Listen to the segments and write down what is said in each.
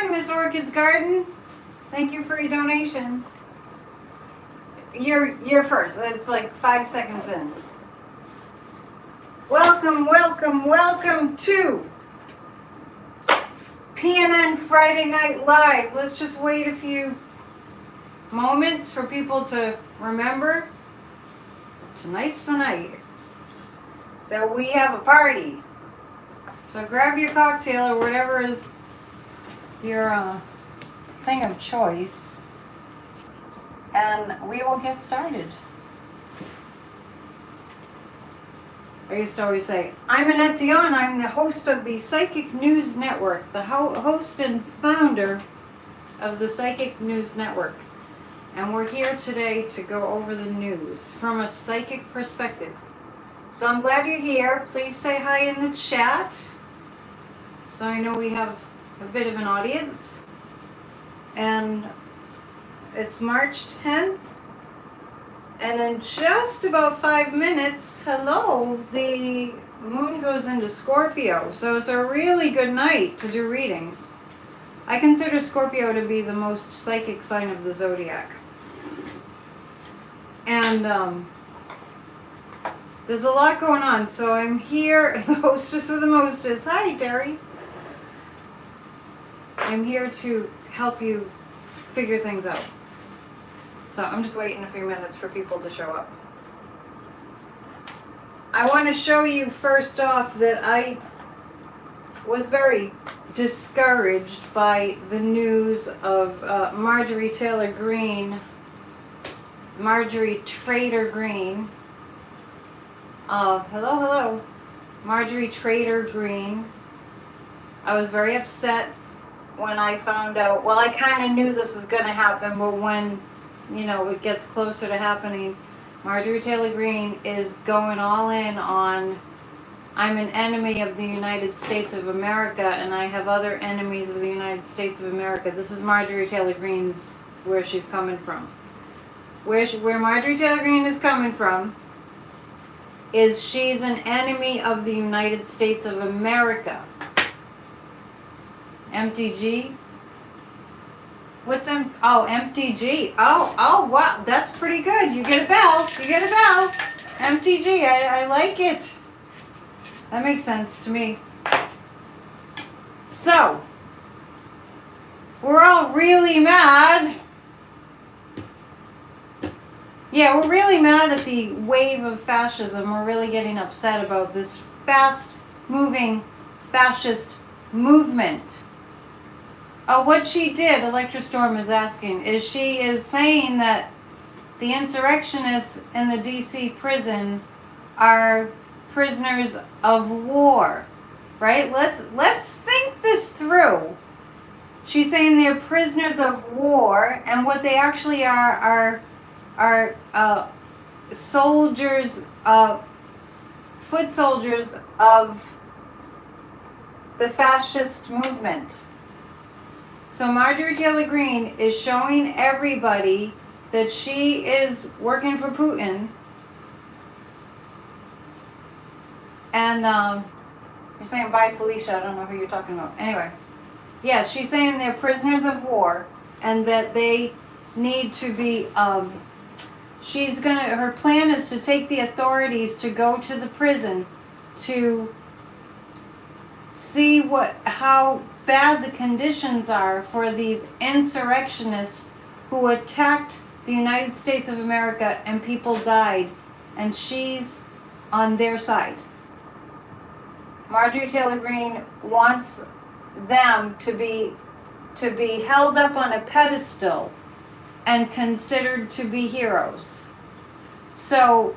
Miss Orchid's Garden. Thank you for your donation. You're first. It's like 5 seconds in. Welcome, welcome, welcome to PNN Friday Night Live. Let's just wait a few moments for people to remember. Tonight's the night that we have a party. So grab your cocktail or whatever is your thing of choice, and we will get started. I used to always say, I'm Annette Dion. I'm the host of the Psychic News Network, the host and founder of the Psychic News Network. And we're here today to go over the news from a psychic perspective. So I'm glad you're here. Please say hi in the chat, so I know we have a bit of an audience. And it's March 10th. And in just about 5 minutes, hello, the moon goes into Scorpio. So it's a really good night to do readings. I consider Scorpio to be the most psychic sign of the zodiac. And there's a lot going on. So I'm here, the hostess with the mostest. Hi, Derry. I'm here to help you figure things out. So I'm just waiting a few minutes for people to show up. I want to show you first off that I was very discouraged by the news of Marjorie Taylor Greene, Marjorie Trader Greene. Hello. Marjorie Trader Greene. I was very upset when I found out. Well, I kind of knew this was going to happen, but when it gets closer to happening, Marjorie Taylor Greene is going all in on, I'm an enemy of the United States of America, and I have other enemies of the United States of America. This is Marjorie Taylor Greene's, where she's coming from. Where Marjorie Taylor Greene is coming from is she's an enemy of the United States of America. MTG? What's MTG? Oh, wow, that's pretty good. You get a bell. MTG, I like it. That makes sense to me. So, we're all really mad. Yeah, we're really mad at the wave of fascism. We're really getting upset about this fast-moving fascist movement. What she did, Electrostorm is asking, is she is saying that the insurrectionists in the DC prison are prisoners of war, right? Let's think this through. She's saying they're prisoners of war, and what they actually are soldiers, foot soldiers of the fascist movement. So Marjorie Taylor Greene is showing everybody that she is working for Putin. And you're saying bye, Felicia. I don't know who you're talking about. Anyway, yeah, she's saying they're prisoners of war and that they need to be. Her plan is to take the authorities to go to the prison to see how bad the conditions are for these insurrectionists who attacked the United States of America and people died, and she's on their side. Marjorie Taylor Greene wants them to be held up on a pedestal and considered to be heroes. So,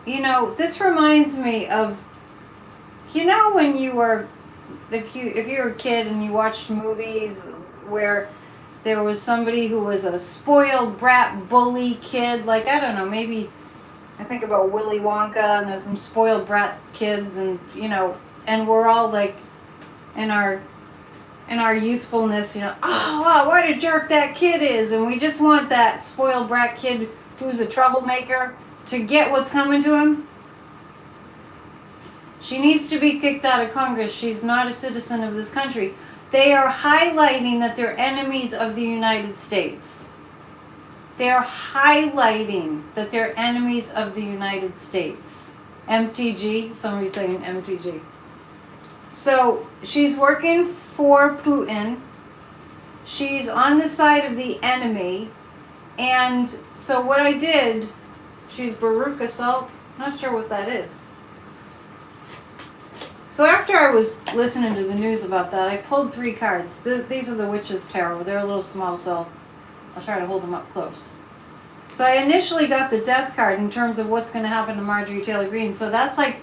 this reminds me of, when you were, if you were a kid and you watched movies where there was somebody who was a spoiled brat bully kid, like, I don't know, maybe I think about Willy Wonka, and there's some spoiled brat kids, and and we're all like in our youthfulness, oh wow, what a jerk that kid is, and we just want that spoiled brat kid who's a troublemaker to get what's coming to him. She needs to be kicked out of Congress. She's not a citizen of this country. They are highlighting that they're enemies of the United States. They are highlighting that they're enemies of the United States. MTG, somebody's saying MTG. So she's working for Putin. She's on the side of the enemy. And so what I did, she's Baruch Assault. Not sure what that is. So after I was listening to the news about that, I pulled 3 cards. These are the Witch's Tarot. They're a little small, so I'll try to hold them up close. So I initially got the Death card in terms of what's going to happen to Marjorie Taylor Greene. So that's like,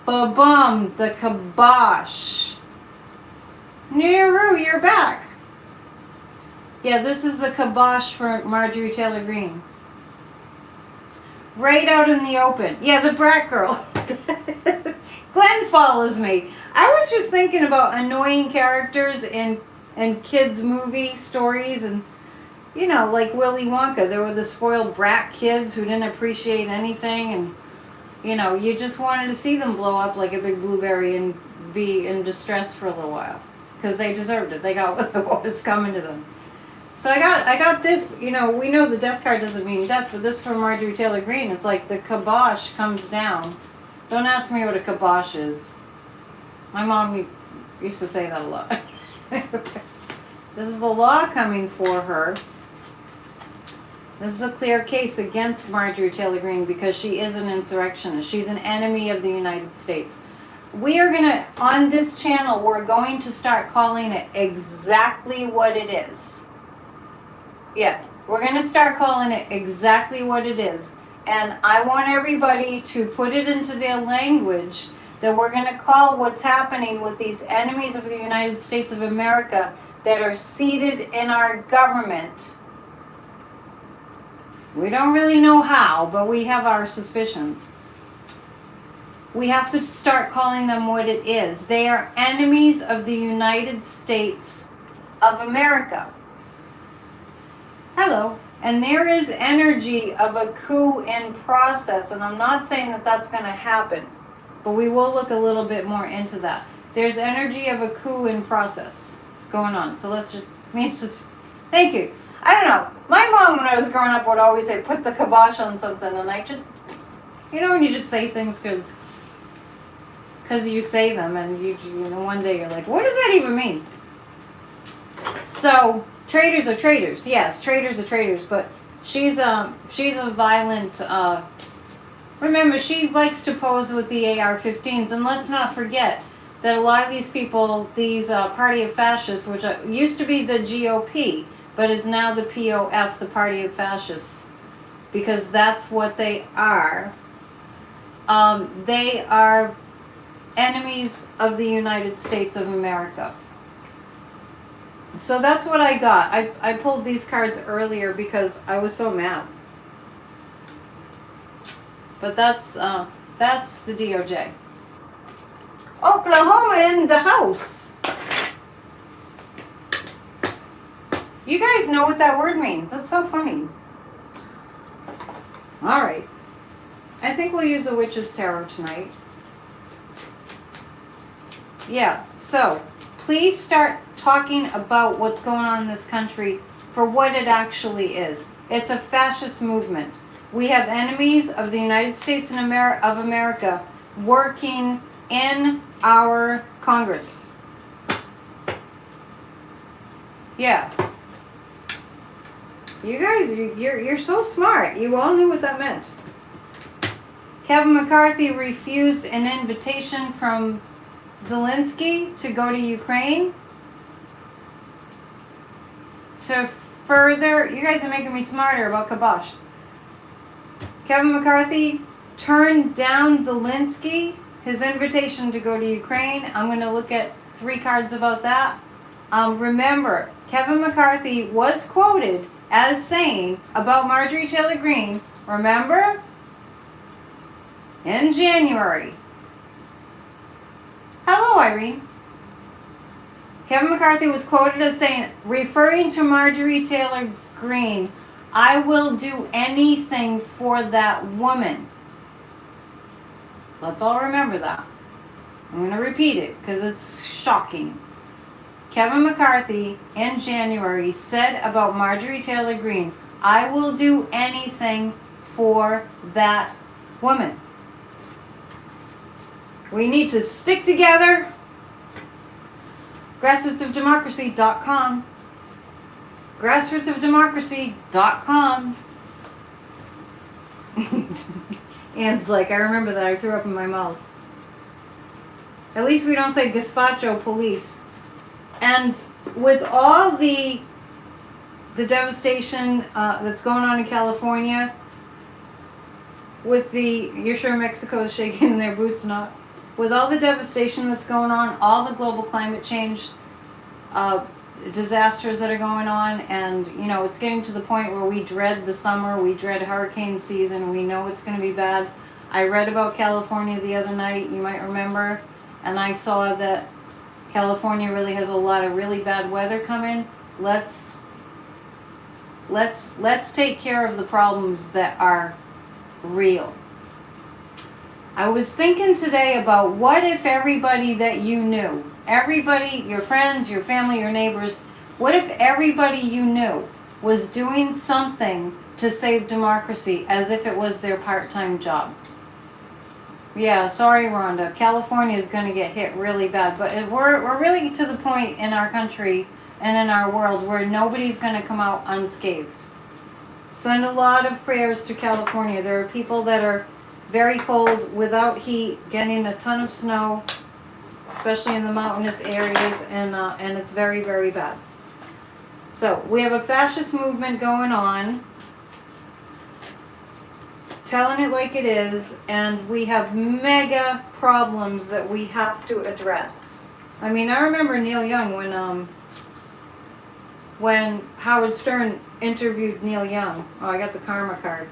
ba-bum, the kibosh. Nehru, you're back. Yeah, this is the kibosh for Marjorie Taylor Greene. Right out in the open. Yeah, the brat girl. Glenn follows me. I was just thinking about annoying characters in kids' movie stories, and you know, like Willy Wonka. There were the spoiled brat kids who didn't appreciate anything, and you know, you just wanted to see them blow up like a big blueberry and be in distress for a little while because they deserved it. They got what was coming to them. So I got this. You know, we know the Death card doesn't mean death, but this from Marjorie Taylor Greene. It's like the kibosh comes down. Don't ask me what a kibosh is. My mom used to say that a lot. This is the law coming for her. This is a clear case against Marjorie Taylor Greene because she is an insurrectionist. She's an enemy of the United States. We are going to, on this channel, we're going to start calling it exactly what it is. Yeah, we're going to start calling it exactly what it is. And I want everybody to put it into their language that we're going to call what's happening with these enemies of the United States of America that are seated in our government. We don't really know how, but we have our suspicions. We have to start calling them what it is. They are enemies of the United States of America. Hello. And there is energy of a coup in process, and I'm not saying that that's going to happen, but we will look a little bit more into that. There's energy of a coup in process going on. So let's just, thank you. I don't know. My mom, when I was growing up, would always say, put the kibosh on something, and I just, you know, when you just say things because you say them, and you know, one day you're like, what does that even mean? So, traitors are traitors. Yes, traitors are traitors, but she's a violent, remember, she likes to pose with the AR-15s, and let's not forget that a lot of these people, these Party of Fascists, which used to be the GOP, but is now the POF, the Party of Fascists, because that's what they are. They are enemies of the United States of America. So that's what I got. I pulled these cards earlier because I was so mad. But that's the DOJ. Oklahoma in the house. You guys know what that word means. That's so funny. All right. I think we'll use the Witch's Tarot tonight. Yeah, so please start talking about what's going on in this country for what it actually is. It's a fascist movement. We have enemies of the United States and of America working in our Congress. Yeah. You guys, you're so smart. You all knew what that meant. Kevin McCarthy refused an invitation from Zelensky to go to Ukraine to further, you guys are making me smarter about kibosh. Kevin McCarthy turned down Zelensky, his invitation to go to Ukraine. I'm going to look at 3 cards about that. Remember, Kevin McCarthy was quoted as saying about Marjorie Taylor Greene, remember? In January. Hello, Irene. Kevin McCarthy was quoted as saying, referring to Marjorie Taylor Greene, I will do anything for that woman. Let's all remember that. I'm going to repeat it because it's shocking. Kevin McCarthy in January said about Marjorie Taylor Greene, I will do anything for that woman. We need to stick together. Grassrootsofdemocracy.com. Grassrootsofdemocracy.com. Ann's like, I remember that. I threw up in my mouth. At least we don't say gazpacho police. And with all the devastation that's going on in California, with the, you're sure Mexico is shaking their boots not? With all the devastation that's going on, all the global climate change disasters that are going on, and you know, it's getting to the point where we dread the summer, we dread hurricane season, we know it's going to be bad. I read about California the other night, you might remember, and I saw that California really has a lot of really bad weather coming. Let's take care of the problems that are real. I was thinking today about what if everybody that you knew, everybody, your friends, your family, your neighbors, what if everybody you knew was doing something to save democracy as if it was their part-time job? Yeah, sorry, Rhonda. California is going to get hit really bad, but we're really to the point in our country and in our world where nobody's going to come out unscathed. Send a lot of prayers to California. There are people that are very cold, without heat, getting a ton of snow, especially in the mountainous areas, and it's very, very bad. So we have a fascist movement going on, telling it like it is, and we have mega problems that we have to address. I mean, I remember Neil Young when Howard Stern interviewed Neil Young. Oh, I got the karma card.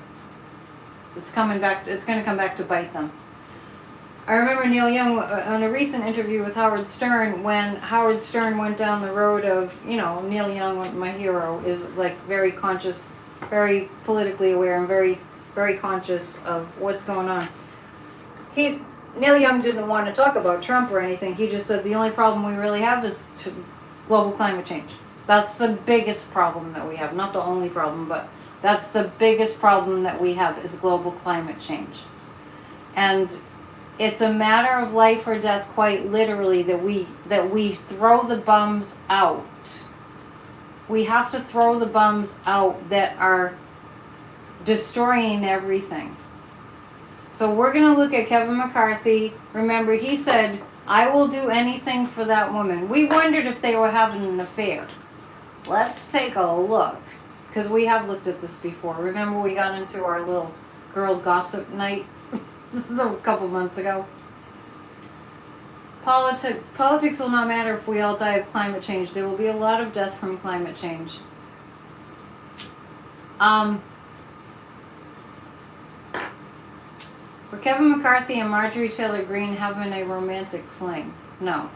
It's coming back. It's going to come back to bite them. I remember Neil Young on a recent interview with Howard Stern, when Howard Stern went down the road of, you know, Neil Young, my hero, is like very conscious, very politically aware, and very, very conscious of what's going on. Neil Young didn't want to talk about Trump or anything. He just said the only problem we really have is global climate change. That's the biggest problem that we have. Not the only problem, but that's the biggest problem that we have is global climate change. And it's a matter of life or death, quite literally, that we throw the bums out. We have to throw the bums out that are destroying everything. So we're going to look at Kevin McCarthy. Remember, he said, I will do anything for that woman. We wondered if they were having an affair. Let's take a look, because we have looked at this before. Remember, we got into our little girl gossip night? This is a couple months ago. Politics will not matter if we all die of climate change. There will be a lot of death from climate change. Were Kevin McCarthy and Marjorie Taylor Greene having a romantic fling? No.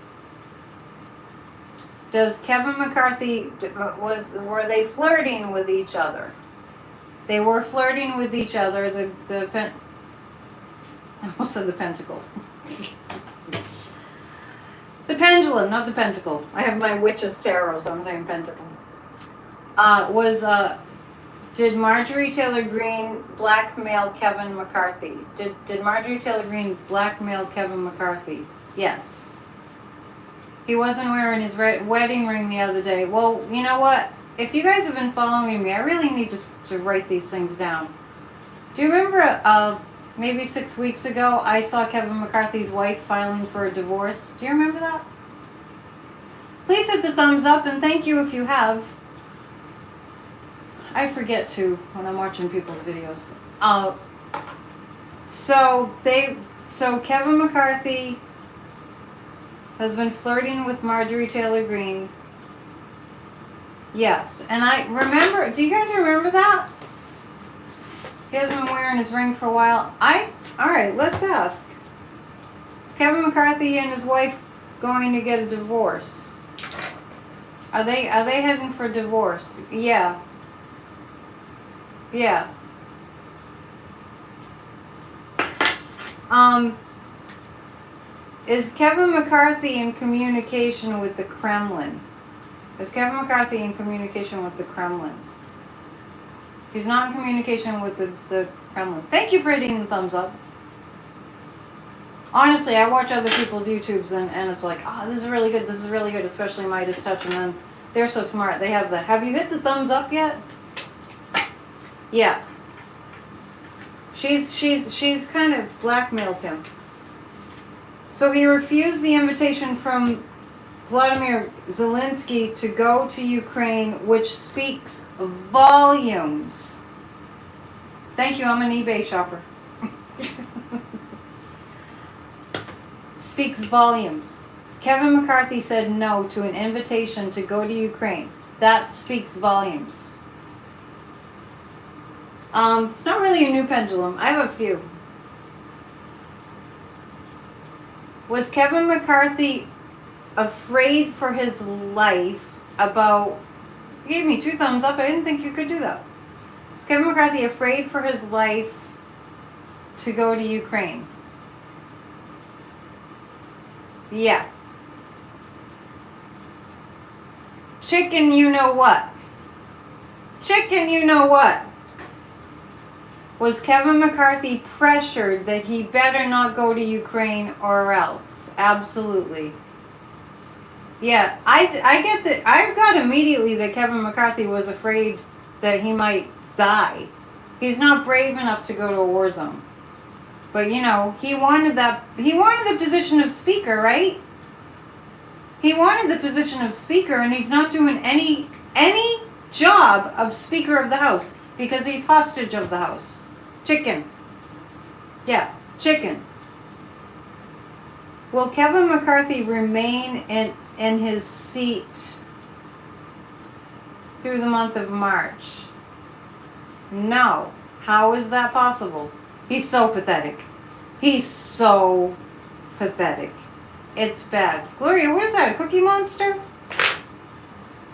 Does Kevin McCarthy, were they flirting with each other? They were flirting with each other. I almost said the pentacle. The pendulum, not the pentacle. I have my witch's tarot, so I'm saying pentacle. Did Marjorie Taylor Greene blackmail Kevin McCarthy? Did Marjorie Taylor Greene blackmail Kevin McCarthy? Yes. He wasn't wearing his wedding ring the other day. Well, you know what? If you guys have been following me, I really need to write these things down. Do you remember maybe 6 weeks ago, I saw Kevin McCarthy's wife filing for a divorce? Do you remember that? Please hit the thumbs up, and thank you if you have. I forget to when I'm watching people's videos. So Kevin McCarthy has been flirting with Marjorie Taylor Greene. Yes, and I remember, do you guys remember that? He hasn't been wearing his ring for a while. Alright, let's ask. Is Kevin McCarthy and his wife going to get a divorce? Are they heading for divorce? Yeah. Yeah. Is Kevin McCarthy in communication with the Kremlin? Is Kevin McCarthy in communication with the Kremlin? He's not in communication with the Kremlin. Thank you for hitting the thumbs up. Honestly, I watch other people's YouTubes and it's like, oh, this is really good, especially Midas Touch, and then they're so smart. They have have you hit the thumbs up yet? Yeah. She's kind of blackmailed him. So he refused the invitation from Vladimir Zelensky to go to Ukraine, which speaks volumes. Thank you, I'm an eBay shopper. Speaks volumes. Kevin McCarthy said no to an invitation to go to Ukraine. That speaks volumes. It's not really a new pendulum. I have a few. Was Kevin McCarthy afraid for his life about... You gave me 2 thumbs up. I didn't think you could do that. Was Kevin McCarthy afraid for his life to go to Ukraine? Yeah. Chicken you know what? Chicken you know what? Was Kevin McCarthy pressured that he better not go to Ukraine or else? Absolutely. Yeah, I get that. I got immediately that Kevin McCarthy was afraid that he might die. He's not brave enough to go to a war zone. But you know, he wanted the position of speaker, right? He wanted the position of speaker, and he's not doing any job of Speaker of the House because he's hostage of the House. Chicken. Yeah, chicken. Will Kevin McCarthy remain in his seat through the month of March? No. How is that possible? He's so pathetic. He's so pathetic. It's bad. Gloria, what is that? A Cookie Monster?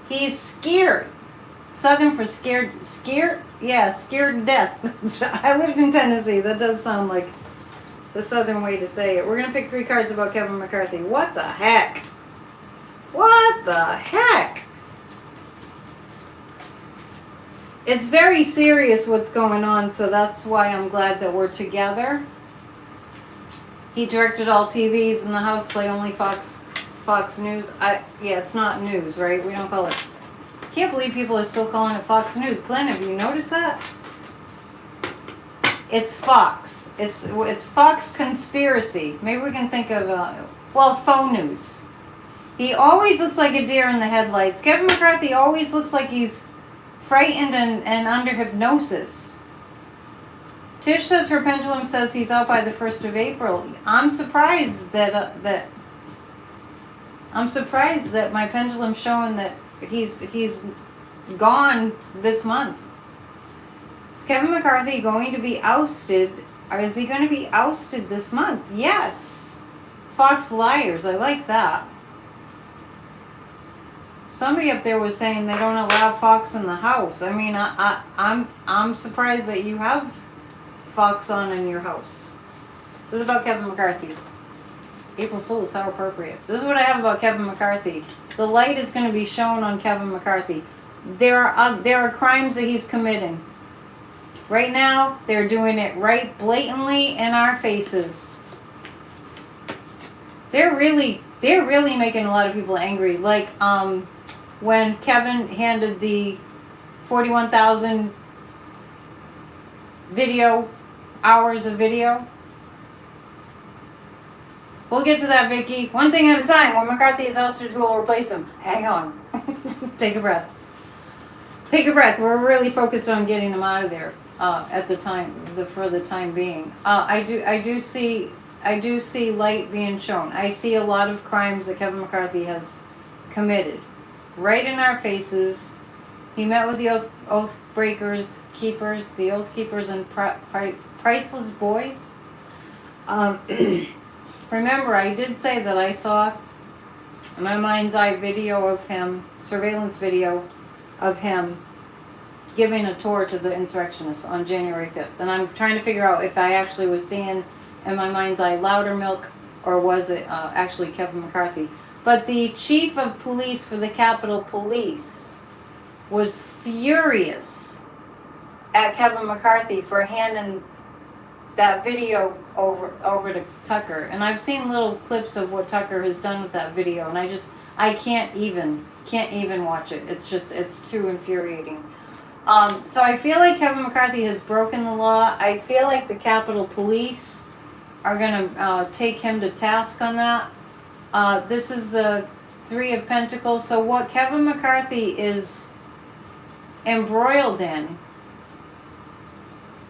He's scared. Southern for scared. Scared? Yeah, scared to death. I lived in Tennessee. That does sound like the Southern way to say it. We're going to pick 3 cards about Kevin McCarthy. What the heck? What the heck? It's very serious what's going on, so that's why I'm glad that we're together. He directed all TVs in the house, play only Fox News. Yeah, it's not news, right? We don't call it. Can't believe people are still calling it Fox News. Glenn, have you noticed that? It's Fox. It's Fox Conspiracy. Maybe we can think of phone news. He always looks like a deer in the headlights. Kevin McCarthy always looks like he's frightened and under hypnosis. Tish says her pendulum says he's out by the 1st of April. I'm surprised that my pendulum's showing that he's gone this month. Is Kevin McCarthy going to be ousted? Or is he going to be ousted this month? Yes. Fox liars. I like that. Somebody up there was saying they don't allow Fox in the house. I mean, I'm surprised that you have Fox on in your house. This is about Kevin McCarthy. April Fool's, how appropriate. This is what I have about Kevin McCarthy. The light is going to be shown on Kevin McCarthy. There are crimes that he's committing. Right now, they're doing it right blatantly in our faces. They're really making a lot of people angry. Like when Kevin handed the 41,000 hours of video. We'll get to that, Vicky. One thing at a time. When McCarthy is ousted, who will replace him? Hang on. Take a breath. Take a breath. We're really focused on getting him out of there for the time being. I do see light being shown. I see a lot of crimes that Kevin McCarthy has committed, right in our faces. He met with the oath keepers, and priceless boys. Remember, I did say that I saw in my mind's eye video of him, surveillance video of him giving a tour to the insurrectionists on January 5th. And I'm trying to figure out if I actually was seeing in my mind's eye Loudermilk or was it actually Kevin McCarthy. But the chief of police for the Capitol Police was furious at Kevin McCarthy for handing that video over to Tucker. And I've seen little clips of what Tucker has done with that video, and I can't even watch it. It's too infuriating. So I feel like Kevin McCarthy has broken the law. I feel like the Capitol Police are gonna take him to task on that. This is the Three of Pentacles. So what Kevin McCarthy is embroiled in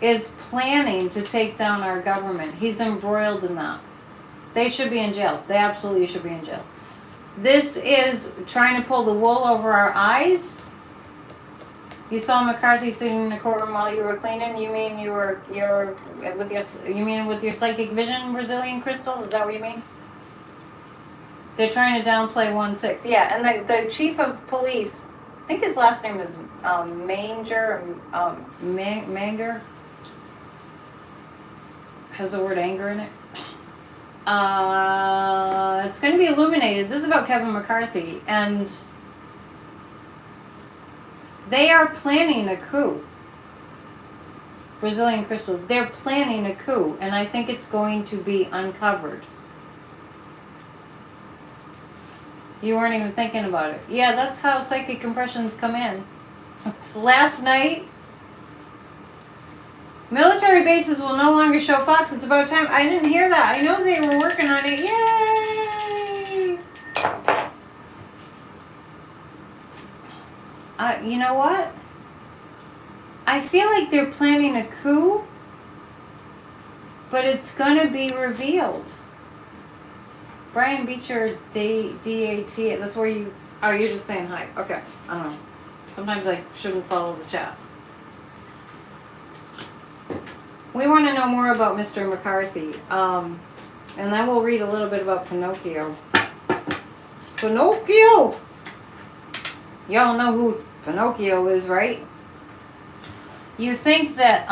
is planning to take down our government. He's embroiled in that. They should be in jail. They absolutely should be in jail. This is trying to pull the wool over our eyes. You saw McCarthy sitting in the courtroom while you were cleaning. You mean with your psychic vision Brazilian crystals? Is that what you mean? They're trying to downplay 1/6. Yeah, and the chief of police, I think his last name is Manger. Has the word anger in it. It's going to be illuminated. This is about Kevin McCarthy, and they are planning a coup. Brazilian crystals. They're planning a coup, and I think it's going to be uncovered. You weren't even thinking about it. Yeah, that's how psychic impressions come in. Last night, military bases will no longer show Fox. It's about time. I didn't hear that. I know they were working on it. Yay! You know what? I feel like they're planning a coup, but it's going to be revealed. Brian Beecher, D-A-T, that's where you... Oh, you're just saying hi. Okay, I don't know. Sometimes I shouldn't follow the chat. We want to know more about Mr. McCarthy. And then we'll read a little bit about Pinocchio. Pinocchio! Y'all know who Pinocchio is, right? You think that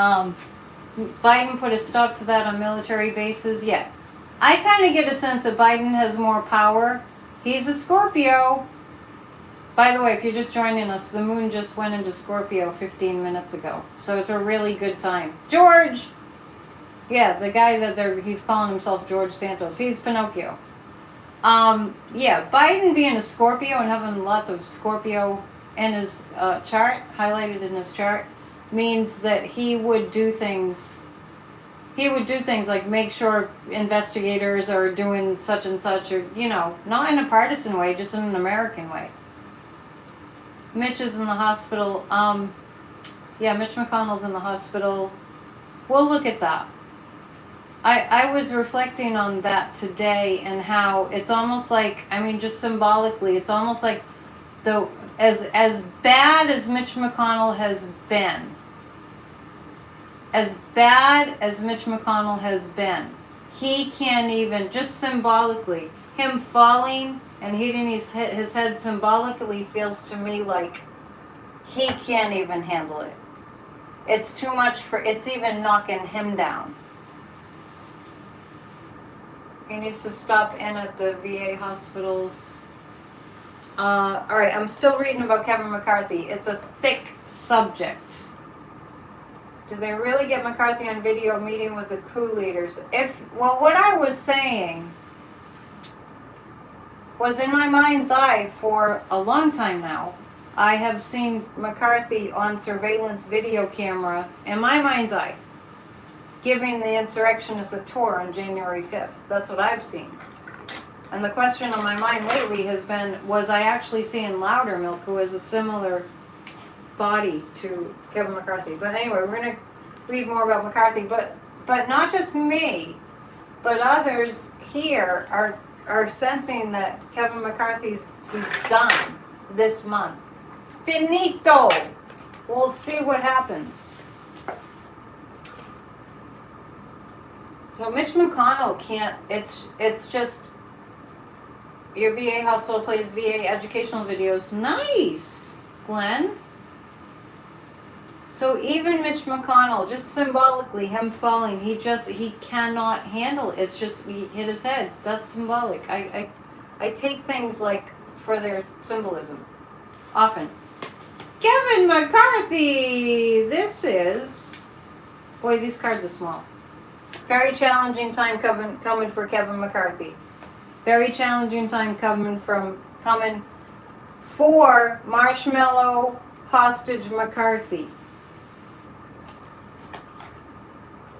Biden put a stop to that on military bases? Yeah. I kind of get a sense that Biden has more power. He's a Scorpio. By the way, if you're just joining us, the moon just went into Scorpio 15 minutes ago. So it's a really good time. George! Yeah, the guy that he's calling himself George Santos. He's Pinocchio. Yeah, Biden being a Scorpio and having lots of Scorpio in his chart, highlighted in his chart, means that he would do things like make sure investigators are doing such and such, or, not in a partisan way, just in an American way. Mitch is in the hospital. Yeah, Mitch McConnell's in the hospital. We'll look at that. I was reflecting on that today, and how it's almost like, just symbolically, it's almost like as bad as Mitch McConnell has been, he can't even, just symbolically, him falling and hitting his head symbolically feels to me like he can't even handle it. It's too much it's even knocking him down. He needs to stop in at the VA hospitals. Alright, I'm still reading about Kevin McCarthy. It's a thick subject. Do they really get McCarthy on video meeting with the coup leaders? What I was saying was in my mind's eye for a long time now. I have seen McCarthy on surveillance video camera, in my mind's eye, giving the insurrectionists a tour on January 5th. That's what I've seen. And the question on my mind lately has been, was I actually seeing Loudermilk, who has a similar body to Kevin McCarthy? But anyway, we're going to read more about McCarthy. But not just me, but others here are sensing that Kevin McCarthy's he's done this month. Finito! We'll see what happens. So Mitch McConnell can't, it's just, your VA household plays VA educational videos. Nice, Glenn. So even Mitch McConnell, just symbolically, him falling, he cannot handle it. It's just, he hit his head. That's symbolic. I take things like for their symbolism. Often. Kevin McCarthy! This is... Boy, these cards are small. Very challenging time coming for Kevin McCarthy. Very challenging time coming for Marshmallow Hostage McCarthy.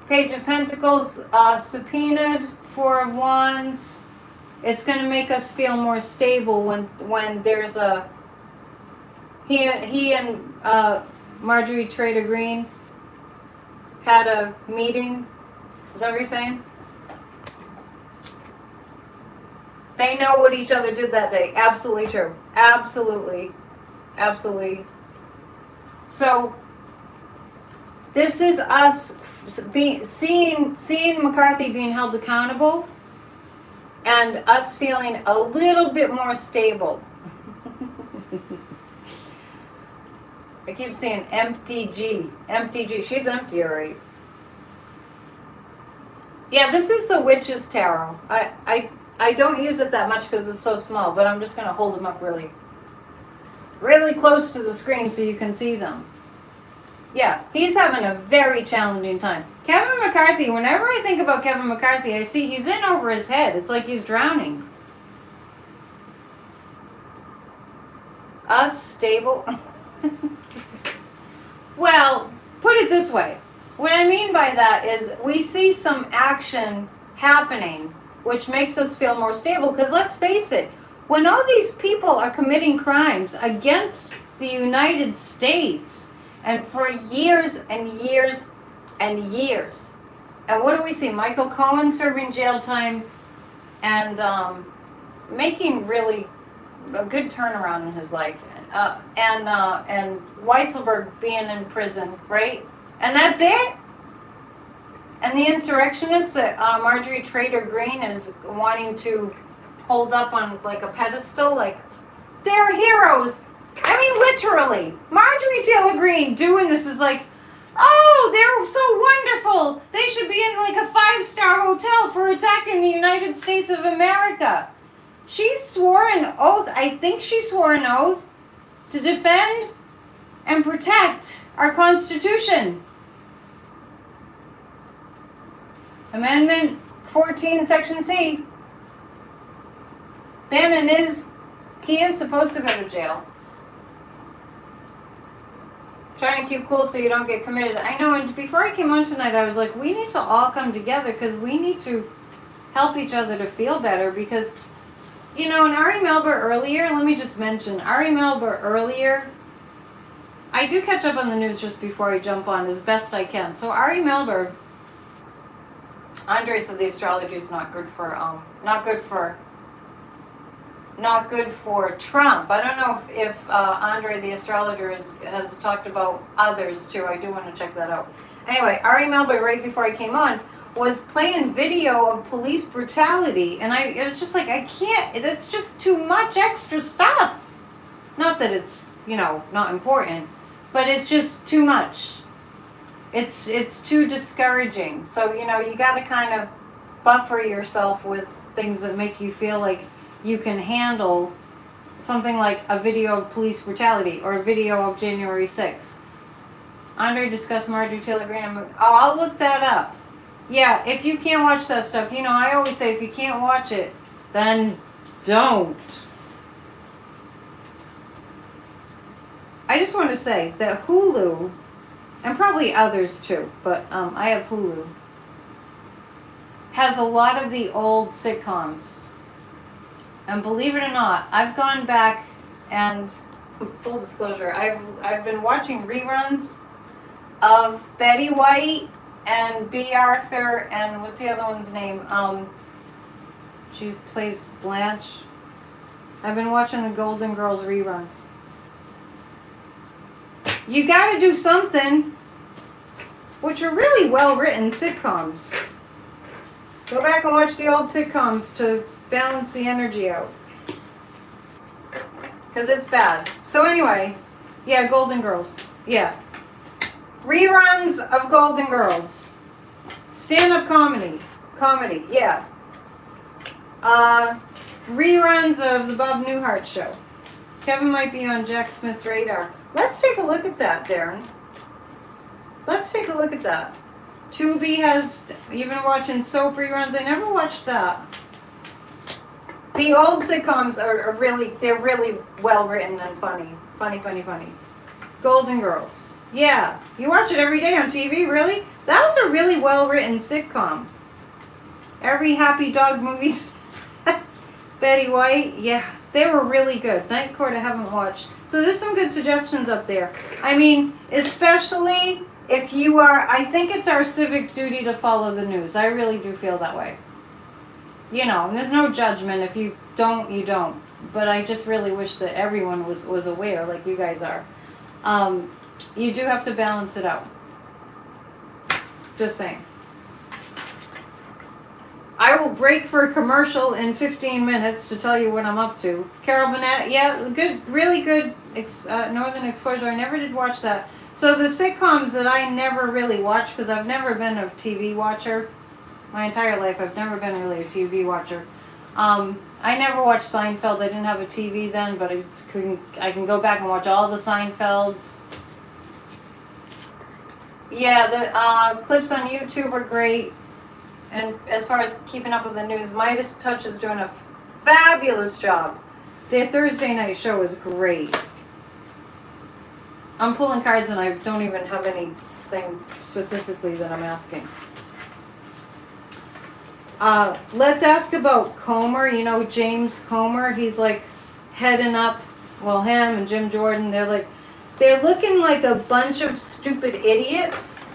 Page of Pentacles, subpoenaed, Four of Wands. It's going to make us feel more stable when there's a... He and Marjorie Trader Green had a meeting. Is that what you're saying? They know what each other did that day. Absolutely true. Absolutely. Absolutely. So, this is us seeing McCarthy being held accountable and us feeling a little bit more stable. I keep saying MTG. MTG. She's empty, alright. Yeah, this is the Witch's Tarot. I don't use it that much because it's so small, but I'm just going to hold them up really close to the screen so you can see them. Yeah, he's having a very challenging time. Kevin McCarthy, whenever I think about Kevin McCarthy, I see he's in over his head. It's like he's drowning. Us stable. Well, put it this way. What I mean by that is we see some action happening, which makes us feel more stable. Because let's face it, when all these people are committing crimes against the United States, and for years and years and years, and what do we see? Michael Cohen serving jail time and making really a good turnaround in his life, and Weisselberg being in prison, right? And that's it? And the insurrectionists that Marjorie Trader Green is wanting to hold up on like a pedestal, like they're heroes. I mean, literally. Marjorie Taylor Greene doing this is like, oh, they're so wonderful. They should be in like a 5-star hotel for attacking the United States of America. She swore an oath, I think she swore an oath to defend and protect our Constitution. Amendment 14, Section C. He is supposed to go to jail. Trying to keep cool so you don't get committed. I know, and before I came on tonight, I was like, we need to all come together because we need to help each other to feel better because, you know, and Ari Melber earlier, let me just mention, Ari Melber earlier, I do catch up on the news just before I jump on as best I can. So Ari Melber, Andre said the astrology is not good for Trump. I don't know if Andre the astrologer has talked about others too. I do want to check that out. Anyway, Ari Melber, right before I came on, was playing video of police brutality, and it was just like, I can't, that's just too much extra stuff. Not that it's, you know, not important, but it's just too much. It's too discouraging. So, you know, you got to kind of buffer yourself with things that make you feel like you can handle something like a video of police brutality or a video of January 6th. Andre discussed Marjorie Taylor Greene. I'll look that up. Yeah, if you can't watch that stuff, you know, I always say if you can't watch it, then don't. I just want to say that Hulu, and probably others too, but I have Hulu, has a lot of the old sitcoms. And believe it or not, I've gone back and, full disclosure, I've been watching reruns of Betty White and B. Arthur and what's the other one's name? She plays Blanche. I've been watching the Golden Girls reruns. You gotta do something, which are really well-written sitcoms. Go back and watch the old sitcoms to balance the energy out. Because it's bad. So anyway, yeah, Golden Girls. Yeah. Reruns of Golden Girls. Stand-up comedy. Comedy, yeah. reruns of the Bob Newhart show. Kevin might be on Jack Smith's radar. Let's take a look at that, Darren. Let's take a look at that. Tubi has, you've been watching soap reruns. I never watched that. The old sitcoms are really, they're really well written and funny. Funny. Golden Girls. Yeah. You watch it every day on TV, really? That was a really well written sitcom. Every Happy Dog movie. Betty White. Yeah. They were really good. Night Court I haven't watched. So there's some good suggestions up there. I mean, especially if you are, I think it's our civic duty to follow the news. I really do feel that way. You know, and there's no judgment. If you don't, you don't. But I just really wish that everyone was aware, like you guys are. You do have to balance it out. Just saying. I will break for a commercial in 15 minutes to tell you what I'm up to. Carol Burnett, yeah, good, really good Northern Exposure. I never did watch that. So the sitcoms that I never really watched, because I've never been a TV watcher. My entire life, I've never been really a TV watcher. I never watched Seinfeld. I didn't have a TV then, but I can go back and watch all the Seinfelds. Yeah, the clips on YouTube are great. And as far as keeping up with the news, Midas Touch is doing a fabulous job. Their Thursday night show is great. I'm pulling cards and I don't even have anything specifically that I'm asking. Let's ask about Comer. You know, James Comer, he's like heading up, well, him and Jim Jordan, they're looking like a bunch of stupid idiots.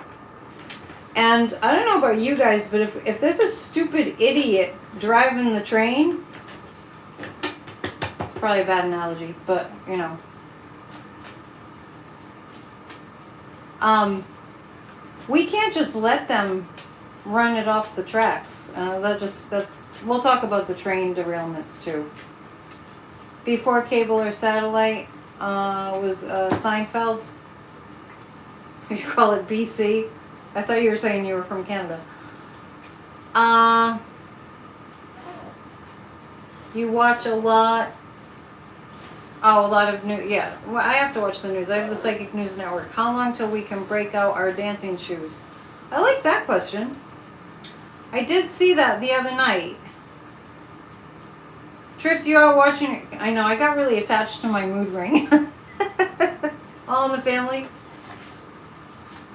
And I don't know about you guys, but if there's a stupid idiot driving the train, it's probably a bad analogy, but you know. We can't just let them run it off the tracks. We'll talk about the train derailments too. Before cable or satellite was Seinfeld. You call it BC. I thought you were saying you were from Canada. You watch a lot. Oh, a lot of news. Yeah, well, I have to watch the news. I have the Psychic News Network. How long till we can break out our dancing shoes? I like that question. I did see that the other night. Trips, you are watching. I know, I got really attached to my mood ring. All in the Family.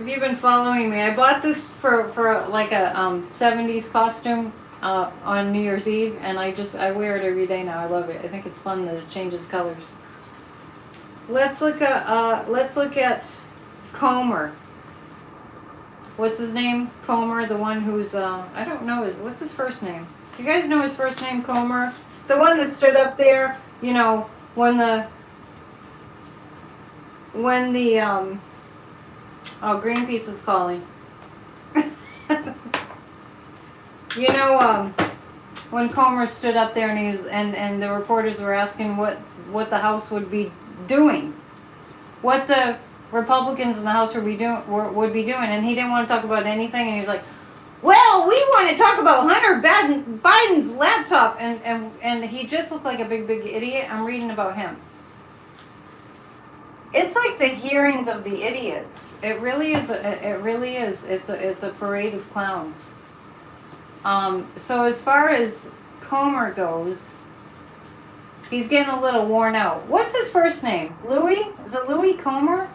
If you've been following me, I bought this for like a 70s costume on New Year's Eve, and I wear it every day now. I love it. I think it's fun that it changes colors. Let's look at Comer. What's his name? Comer, the one who's I don't know what's his first name. You guys know his first name, Comer? The one that stood up there, you know, when the Greenpeace is calling. You know, when Comer stood up there and the reporters were asking what the House would be doing, what the Republicans in the House would be doing, and he didn't want to talk about anything, and he was like, "Well, we want to talk about Hunter Biden's laptop," and he just looked like a big idiot. I'm reading about him. It's like the hearings of the idiots. It really is. It's a parade of clowns. So as far as Comer goes, he's getting a little worn out. What's his first name? Louis? Is it Louis Comer?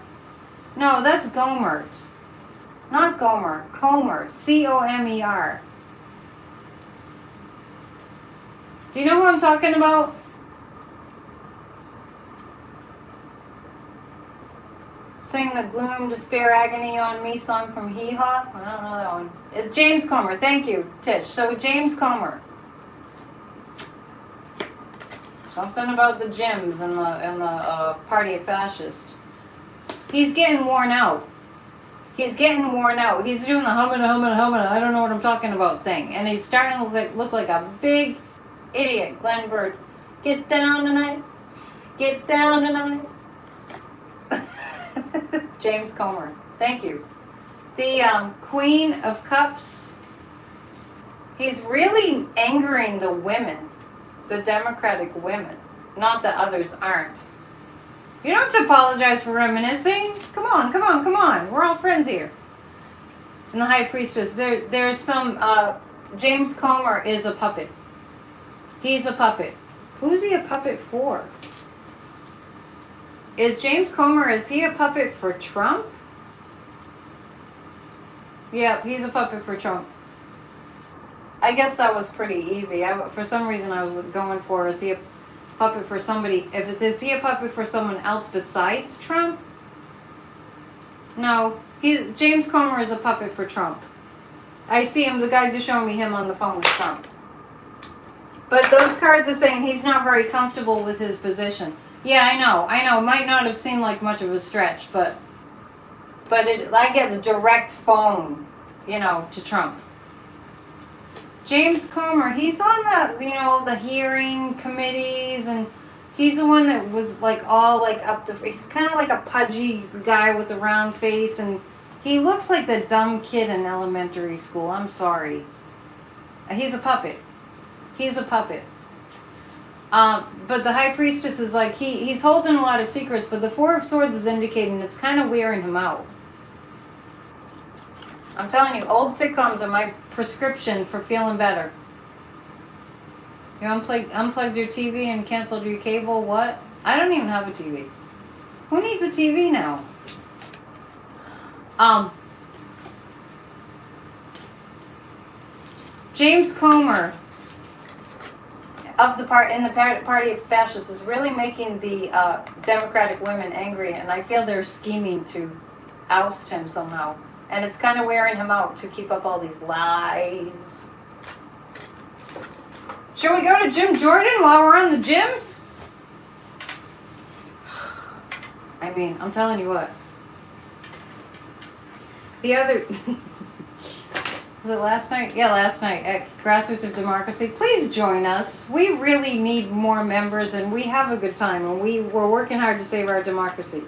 No, that's Gomert. Not Gomer. Comer. Comer. Do you know who I'm talking about? Sing the Gloom, Despair, Agony on Me song from Hee Haw. I don't know that one. It's James Comer. Thank you, Tish. So James Comer. Something about the gyms and the party of fascist. He's getting worn out. He's doing the humming, I don't know what I'm talking about thing. And he's starting to look like a big idiot. Glenn Bird. Get down tonight. Get down tonight. James Comer. Thank you. The Queen of Cups. He's really angering the women. The Democratic women. Not that others aren't. You don't have to apologize for reminiscing. Come on, come on, come on. We're all friends here. And the high priestess, there's some, James Comer is a puppet. He's a puppet. Who's he a puppet for? Is James Comer, is he a puppet for Trump? Yeah, he's a puppet for Trump. I guess that was pretty easy. For some reason I was going for, is he a puppet for somebody, is he a puppet for someone else besides Trump? No, James Comer is a puppet for Trump. I see him, the guys are showing me him on the phone with Trump. But those cards are saying he's not very comfortable with his position. Yeah, I know, might not have seemed like much of a stretch, but I get the direct phone, to Trump. James Comer, he's on the hearing committees, and he's the one that was he's kind of like a pudgy guy with a round face, and he looks like the dumb kid in elementary school. I'm sorry. He's a puppet. He's a puppet. But the high priestess is like, he's holding a lot of secrets, but the Four of Swords is indicating it's kind of wearing him out. I'm telling you, old sitcoms are my prescription for feeling better. You unplugged your TV and canceled your cable? What? I don't even have a TV. Who needs a TV now? James Comer of the party of fascists is really making the Democratic women angry, and I feel they're scheming to oust him somehow. And it's kind of wearing him out to keep up all these lies. Should we go to Jim Jordan while we're on the gyms? I mean, I'm telling you what. The other... Was it last night? Yeah, last night at Grassroots of Democracy. Please join us. We really need more members, and we have a good time, and we're working hard to save our democracy.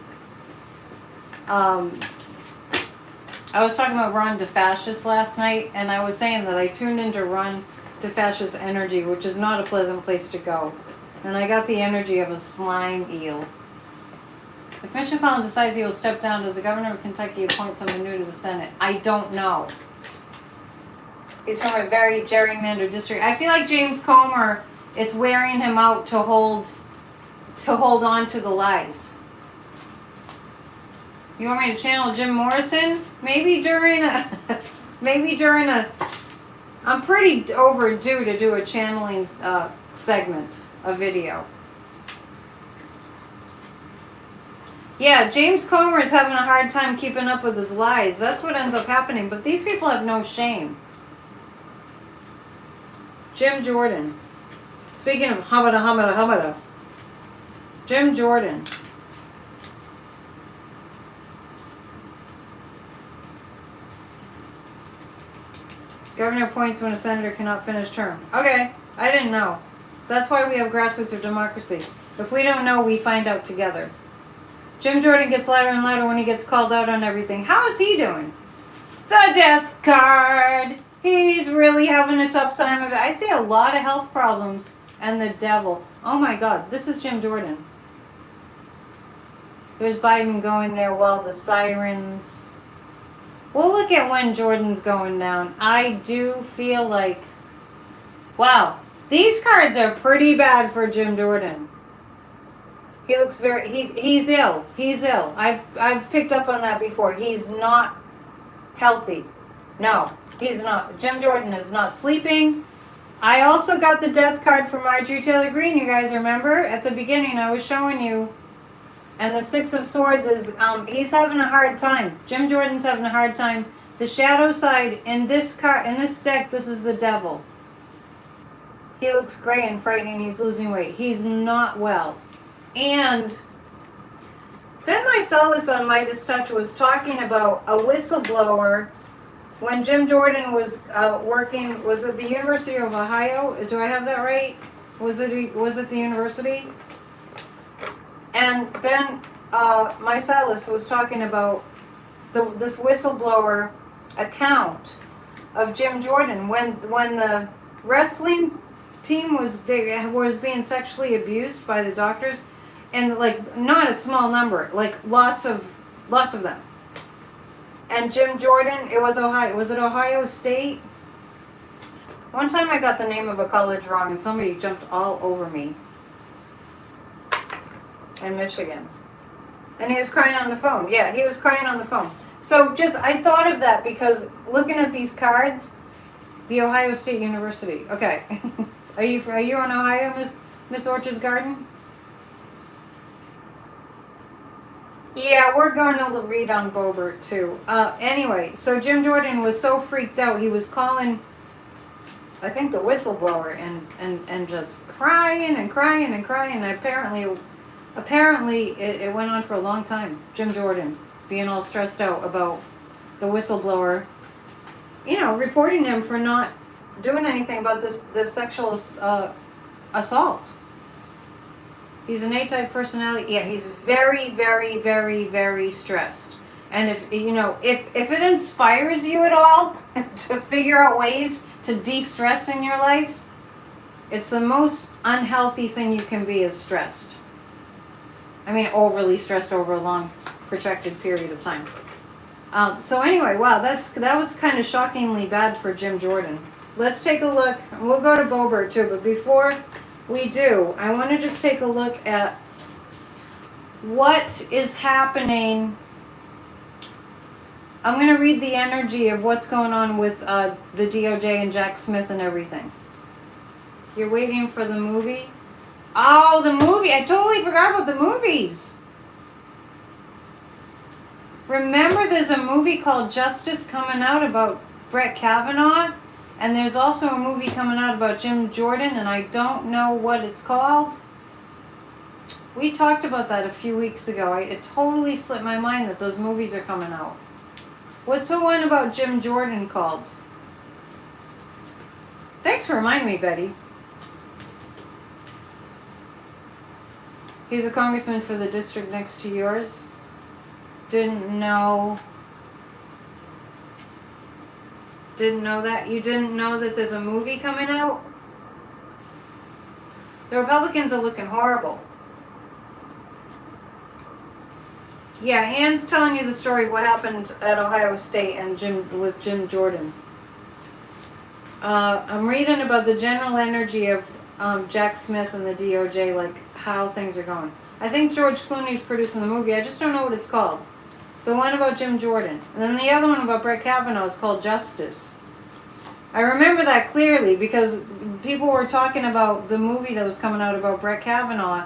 I was talking about Ron DeFascist last night, and I was saying that I tuned into Ron DeFascist's energy, which is not a pleasant place to go. And I got the energy of a slime eel. If Mitch McConnell decides he will step down, does the governor of Kentucky appoint someone new to the Senate? I don't know. He's from a very gerrymandered district. I feel like James Comer, it's wearing him out to hold on to the lies. You want me to channel Jim Morrison? Maybe during a, I'm pretty overdue to do a channeling segment, a video. Yeah, James Comer is having a hard time keeping up with his lies. That's what ends up happening. But these people have no shame. Jim Jordan. Speaking of hamada. Jim Jordan. Governor appoints when a senator cannot finish term. Okay, I didn't know. That's why we have Grassroots of Democracy. If we don't know, we find out together. Jim Jordan gets louder and louder when he gets called out on everything. How is he doing? The death card. He's really having a tough time of it. I see a lot of health problems. And the devil. Oh my God, this is Jim Jordan. There's Biden going there while the sirens. We'll look at when Jordan's going down. I do feel like, wow, these cards are pretty bad for Jim Jordan. He looks he's ill. He's ill. I've picked up on that before. He's not healthy. No, he's not. Jim Jordan is not sleeping. I also got the death card from Marjorie Taylor Greene. You guys remember? At the beginning I was showing you. And the Six of Swords is, he's having a hard time. Jim Jordan's having a hard time. The shadow side in this deck, this is the devil. He looks gray and frightening. He's losing weight. He's not well. And Ben Mysalis on Midas Touch was talking about a whistleblower when Jim Jordan was working, was it the University of Ohio? Do I have that right? Was it the university? And Ben Mysalis was talking about this whistleblower account of Jim Jordan when the wrestling team was being sexually abused by the doctors, and like not a small number, like lots of them. And Jim Jordan, it was Ohio. Was it Ohio State? One time I got the name of a college wrong, and somebody jumped all over me. In Michigan. And he was crying on the phone. Yeah, he was crying on the phone. So I thought of that because looking at these cards, the Ohio State University. Okay. Are you in Ohio, Miss Orchard's Garden? Yeah, we're going to read on Bobert too. Anyway, so Jim Jordan was so freaked out, he was calling, I think, the whistleblower and just crying and crying and crying. And apparently it went on for a long time. Jim Jordan being all stressed out about the whistleblower, reporting him for not doing anything about this sexual assault. He's an A-type personality. Yeah, he's very, very, very, very stressed. And if it inspires you at all to figure out ways to de-stress in your life, it's the most unhealthy thing you can be, is stressed. I mean, overly stressed over a long, protracted period of time. So anyway, wow, that was kind of shockingly bad for Jim Jordan. Let's take a look. We'll go to Bobert too, but before we do, I want to just take a look at what is happening. I'm going to read the energy of what's going on with the DOJ and Jack Smith and everything. You're waiting for the movie? Oh, the movie. I totally forgot about the movies. Remember, there's a movie called Justice coming out about Brett Kavanaugh? And there's also a movie coming out about Jim Jordan, and I don't know what it's called. We talked about that a few weeks ago. It totally slipped my mind that those movies are coming out. What's the one about Jim Jordan called? Thanks for reminding me, Betty. He's a congressman for the district next to yours. Didn't know that? You didn't know that there's a movie coming out? The Republicans are looking horrible. Yeah, Ann's telling you the story of what happened at Ohio State and with Jim Jordan. I'm reading about the general energy of Jack Smith and the DOJ, like how things are going. I think George Clooney's producing the movie. I just don't know what it's called. The one about Jim Jordan. And then the other one about Brett Kavanaugh is called Justice. I remember that clearly because people were talking about the movie that was coming out about Brett Kavanaugh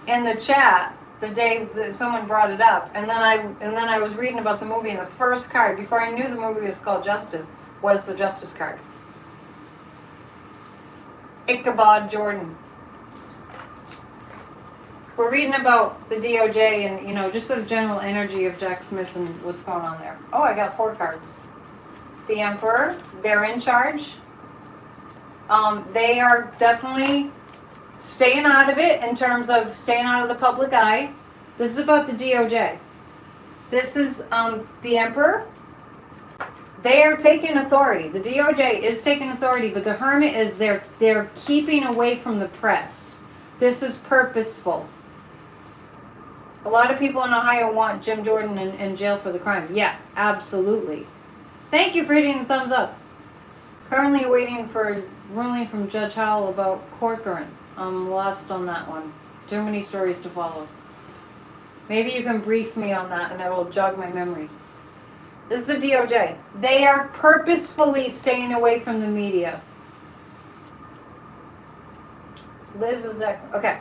in the chat the day that someone brought it up. And then I was reading about the movie, and the first card, before I knew the movie was called Justice, was the Justice card. Ichabod Jordan. We're reading about the DOJ and, just the general energy of Jack Smith and what's going on there. Oh, I got 4 cards. The Emperor, they're in charge. They are definitely staying out of it in terms of staying out of the public eye. This is about the DOJ. This is the Emperor. They are taking authority. The DOJ is taking authority, but the Hermit is they're keeping away from the press. This is purposeful. A lot of people in Ohio want Jim Jordan in jail for the crime. Yeah, absolutely. Thank you for hitting the thumbs up. Currently waiting for a ruling from Judge Howell about Corcoran. I'm lost on that one. Too many stories to follow. Maybe you can brief me on that and it will jog my memory. This is the DOJ. They are purposefully staying away from the media. Liz is that okay.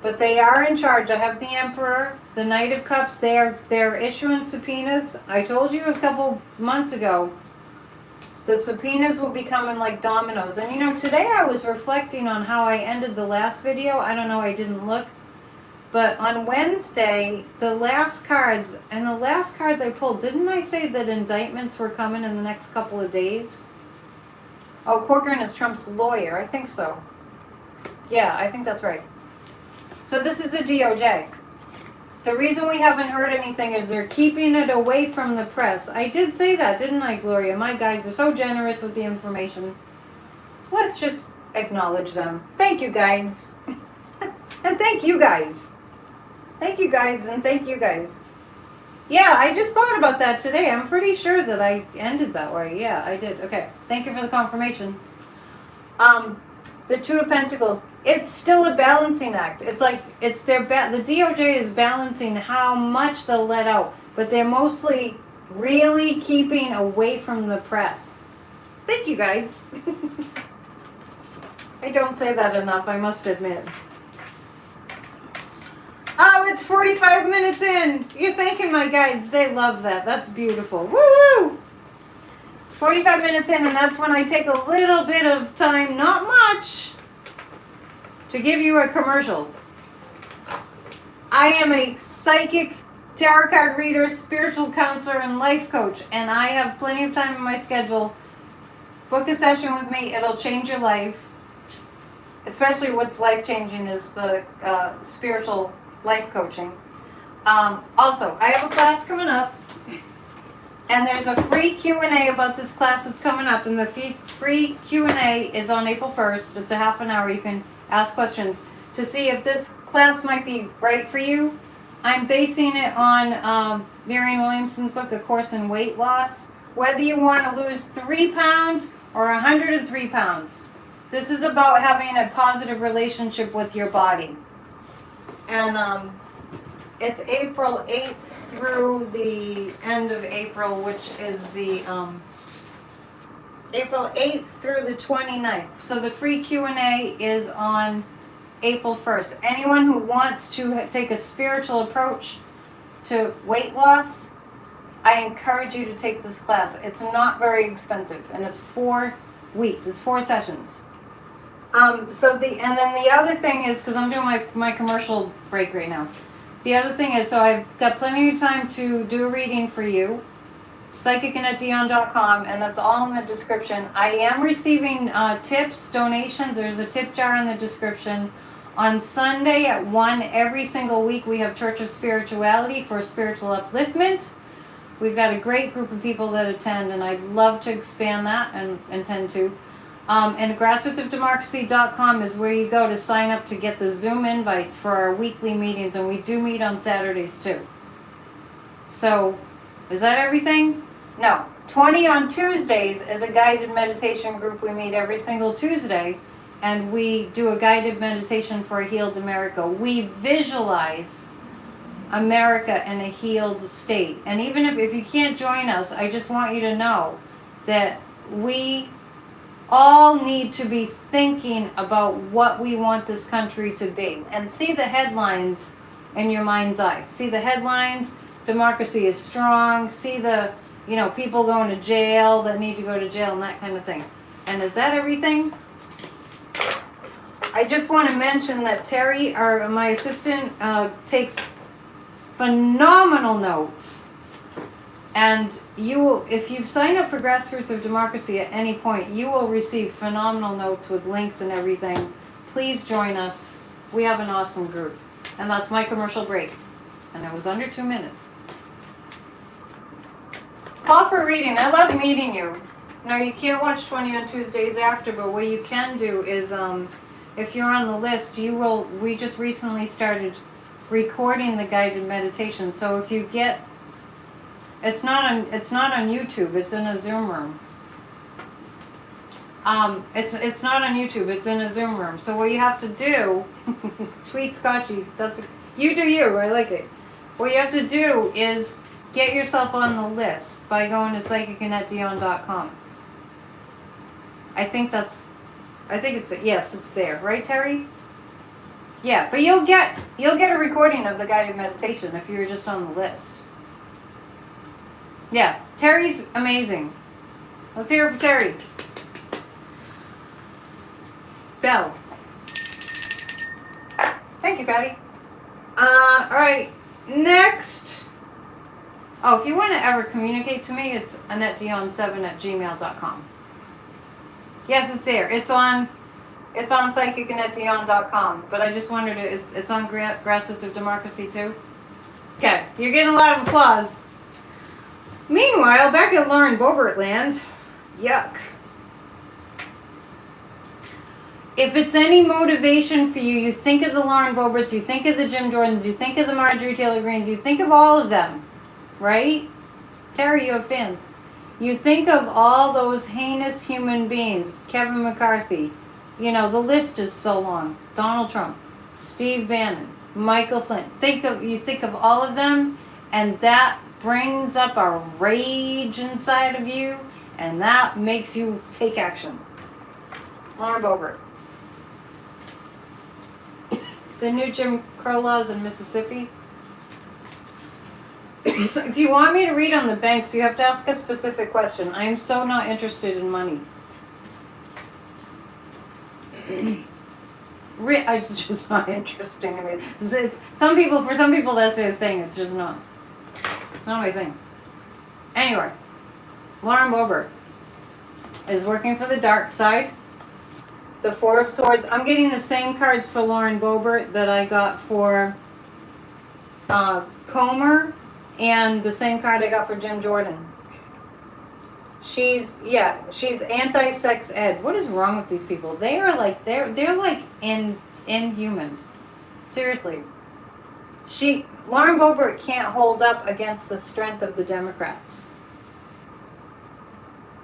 But they are in charge. I have the Emperor, the Knight of Cups. They're issuing subpoenas. I told you a couple months ago, the subpoenas will be coming like dominoes. And today I was reflecting on how I ended the last video. I don't know, I didn't look. But on Wednesday, the last cards I pulled, didn't I say that indictments were coming in the next couple of days? Oh, Corcoran is Trump's lawyer. I think so. Yeah, I think that's right. So this is a DOJ. The reason we haven't heard anything is they're keeping it away from the press. I did say that, didn't I, Gloria? My guides are so generous with the information. Let's just acknowledge them. Thank you, guides. And thank you, guys. Thank you, guides, and thank you, guys. Yeah, I just thought about that today. I'm pretty sure that I ended that way. Yeah, I did. Okay. Thank you for the confirmation. The Two of Pentacles. It's still a balancing act. It's like it's the DOJ is balancing how much they'll let out, but they're mostly really keeping away from the press. Thank you, guys. I don't say that enough, I must admit. Oh, it's 45 minutes in. You're thanking my guides. They love that. That's beautiful. Woo-woo! It's 45 minutes in, and that's when I take a little bit of time, not much, to give you a commercial. I am a psychic, tarot card reader, spiritual counselor, and life coach, and I have plenty of time in my schedule. Book a session with me. It'll change your life. Especially what's life-changing is the spiritual life coaching. Also, I have a class coming up, and there's a free Q&A about this class that's coming up, and the free Q&A is on April 1st. It's a half an hour. You can ask questions to see if this class might be right for you. I'm basing it on Marianne Williamson's book, A Course in Weight Loss. Whether you want to lose 3 pounds or 103 pounds. This is about having a positive relationship with your body. And it's April 8th through the end of April, which is the April 8th through the 29th. So the free Q&A is on April 1st. Anyone who wants to take a spiritual approach to weight loss, I encourage you to take this class. It's not very expensive, and it's 4 weeks. It's 4 sessions. And then the other thing is, because I'm doing my commercial break right now. The other thing is, so I've got plenty of time to do a reading for you. PsychicAnnetteDion.com, and that's all in the description. I am receiving tips, donations. There's a tip jar in the description. On Sunday at 1 every single week, we have Church of Spirituality for spiritual upliftment. We've got a great group of people that attend, and I'd love to expand that and intend to. And grassrootsofdemocracy.com is where you go to sign up to get the Zoom invites for our weekly meetings, and we do meet on Saturdays too. So, is that everything? No. 20 on Tuesdays is a guided meditation group. We meet every single Tuesday, and we do a guided meditation for a healed America. We visualize America in a healed state. And even if you can't join us, I just want you to know that we all need to be thinking about what we want this country to be. And see the headlines in your mind's eye. See the headlines, democracy is strong. See the, people going to jail that need to go to jail and that kind of thing. And is that everything? I just want to mention that Terry, my assistant, takes phenomenal notes. And you will, if you've signed up for Grassroots of Democracy at any point, you will receive phenomenal notes with links and everything. Please join us. We have an awesome group. And that's my commercial break. And it was under 2 minutes. Call for a reading. I love meeting you. Now, you can't watch 20 on Tuesdays after, but what you can do is, if you're on the list, we just recently started recording the guided meditation. So if you get, it's not on YouTube, it's in a Zoom room. It's not on YouTube, it's in a Zoom room. So what you have to do, tweet Scotchy, you do you, I like it. What you have to do is get yourself on the list by going to PsychicAnnetteDion.com. Yes, it's there, right, Terry? Yeah, but you'll get a recording of the guided meditation if you're just on the list. Yeah, Terry's amazing. Let's hear it for Terry. Bell. Thank you, Patty. Alright, next. Oh, if you want to ever communicate to me, it's AnnetteDion7@gmail.com. Yes, it's there. It's on PsychicAnnetteDion.com. But I just wondered, it's on Grassroots of Democracy too? Okay, you're getting a lot of applause. Meanwhile, back in Lauren Boebert land, yuck. If it's any motivation for you, you think of the Lauren Boeberts, you think of the Jim Jordans, you think of the Marjorie Taylor Greens, you think of all of them, right? Terry, you have fans. You think of all those heinous human beings, Kevin McCarthy, you know, the list is so long. Donald Trump, Steve Bannon, Michael Flynn. You think of all of them, and that brings up a rage inside of you, and that makes you take action. Lauren Boebert. The new Jim Crow laws in Mississippi. If you want me to read on the banks, you have to ask a specific question. I am so not interested in money. It's just not interesting to me. For some people that's their thing. It's just not. It's not my thing. Anyway, Lauren Boebert is working for the dark side. The Four of Swords. I'm getting the same cards for Lauren Boebert that I got for Comer, and the same card I got for Jim Jordan. She's anti-sex ed. What is wrong with these people? They're like inhuman. Seriously. Lauren Boebert can't hold up against the strength of the Democrats.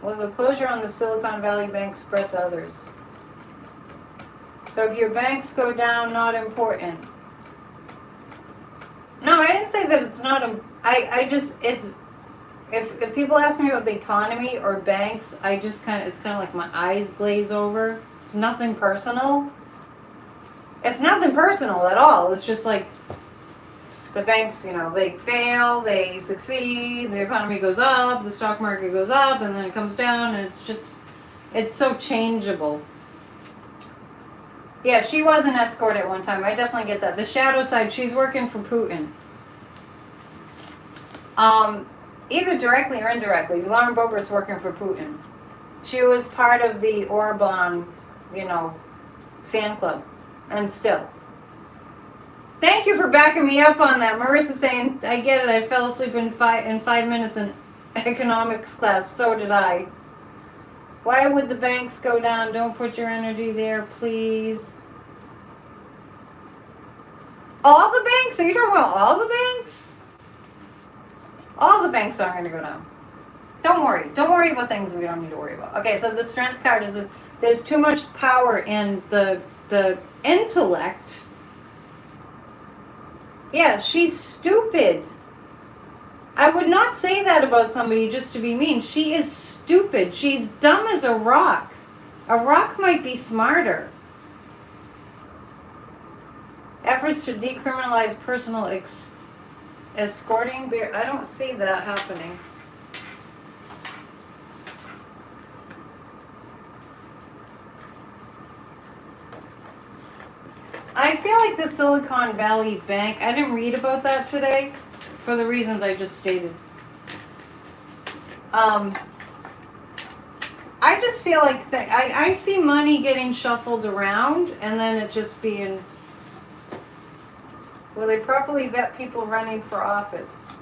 Will the closure on the Silicon Valley Bank spread to others? So if your banks go down, not important. No, I didn't say that it's not. If people ask me about the economy or banks, it's kind of like my eyes glaze over. It's nothing personal. It's nothing personal at all. It's just like the banks, they fail, they succeed, the economy goes up, the stock market goes up, and then it comes down, and it's so changeable. Yeah, she was an escort at one time. I definitely get that. The shadow side, she's working for Putin. Either directly or indirectly. Lauren Boebert's working for Putin. She was part of the Orban, fan club. And still. Thank you for backing me up on that. Marissa's saying, I get it. I fell asleep in 5 minutes in economics class. So did I. Why would the banks go down? Don't put your energy there, please. All the banks? Are you talking about all the banks? All the banks aren't going to go down. Don't worry. Don't worry about things we don't need to worry about. Okay, so the strength card is this. There's too much power in the intellect. Yeah, she's stupid. I would not say that about somebody just to be mean. She is stupid. She's dumb as a rock. A rock might be smarter. Efforts to decriminalize personal escorting. I don't see that happening. I feel like the Silicon Valley Bank, I didn't read about that today. For the reasons I just stated. I just feel like I see money getting shuffled around and then it just being, will they properly vet people running for office?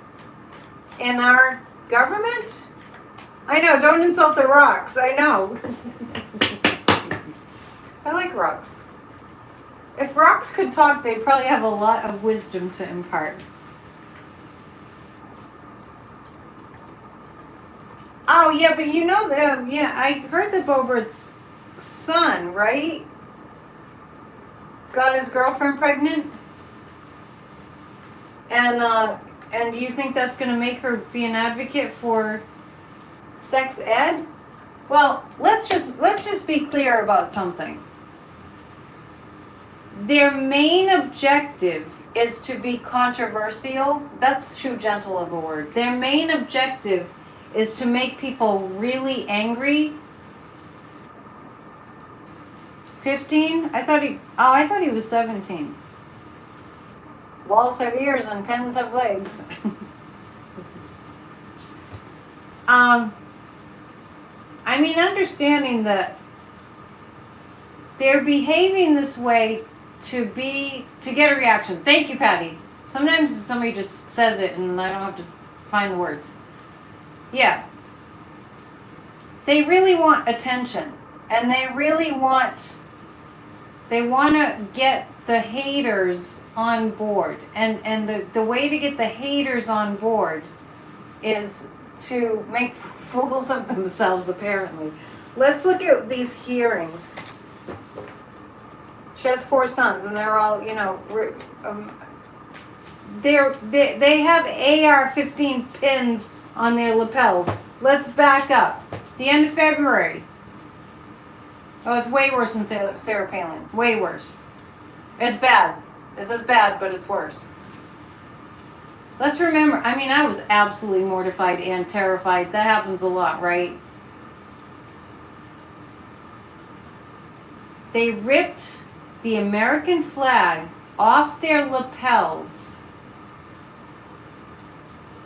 In our government? I know, don't insult the rocks, I know. I like rocks. If rocks could talk, they'd probably have a lot of wisdom to impart. Oh, yeah, but I heard that Boebert's son, right? Got his girlfriend pregnant? And you think that's going to make her be an advocate for sex ed? Well, let's just be clear about something. Their main objective is to be controversial. That's too gentle of a word. Their main objective is to make people really angry. 15? I thought he was 17. Walls have ears and pens have legs. Understanding that they're behaving this way to get a reaction. Thank you, Patty. Sometimes somebody just says it and I don't have to find the words. Yeah. They really want attention. And they really want They want to get the haters on board. And the way to get the haters on board is to make fools of themselves, apparently. Let's look at these hearings. She has 4 sons, and they're all, they have AR-15 pins on their lapels. Let's back up. The end of February. Oh, it's way worse than Sarah Palin. Way worse. It's bad. This is bad, but it's worse. Let's remember, I was absolutely mortified and terrified. That happens a lot, right? They ripped the American flag off their lapels.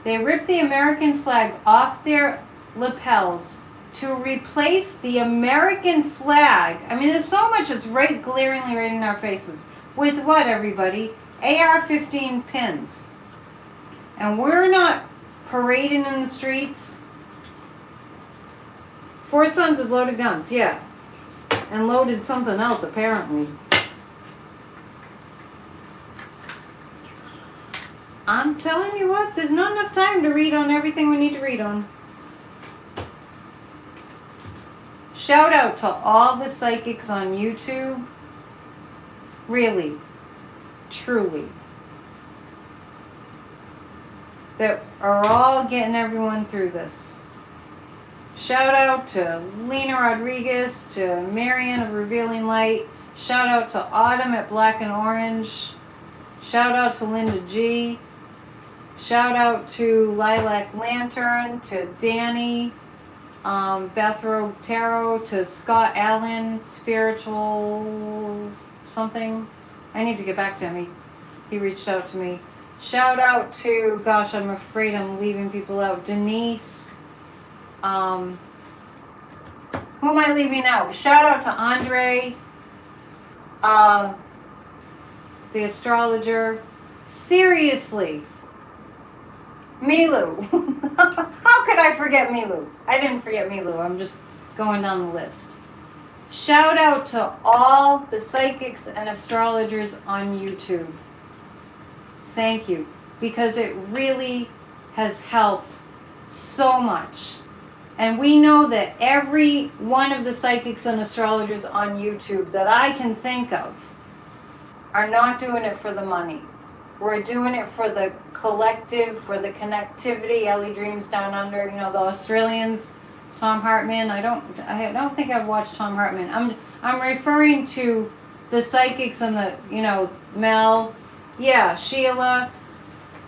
They ripped the American flag off their lapels to replace the American flag. There's so much that's right glaringly right in our faces. With what, everybody? AR-15 pins. And we're not parading in the streets. 4 sons with loaded guns, yeah. And loaded something else, apparently. I'm telling you what, there's not enough time to read on everything we need to read on. Shout out to all the psychics on YouTube. Really, truly. That are all getting everyone through this. Shout out to Lena Rodriguez, to Marianne of Revealing Light. Shout out to Autumn at Black and Orange. Shout out to Linda G. Shout out to Lilac Lantern, to Danny, Bethro Tarot, to Scott Allen, Spiritual something. I need to get back to him. He reached out to me. Shout out to, gosh, I'm afraid I'm leaving people out. Denise. Who am I leaving out? Shout out to Andre, the astrologer. Seriously. Milu. How could I forget Milu? I didn't forget Milu. I'm just going down the list. Shout out to all the psychics and astrologers on YouTube. Thank you. Because it really has helped so much. And we know that every one of the psychics and astrologers on YouTube that I can think of are not doing it for the money. We're doing it for the collective, for the connectivity. Ellie Dreams Down Under, the Australians, Tom Hartman. I don't think I've watched Tom Hartman. I'm referring to the psychics and the, Mel, Sheila.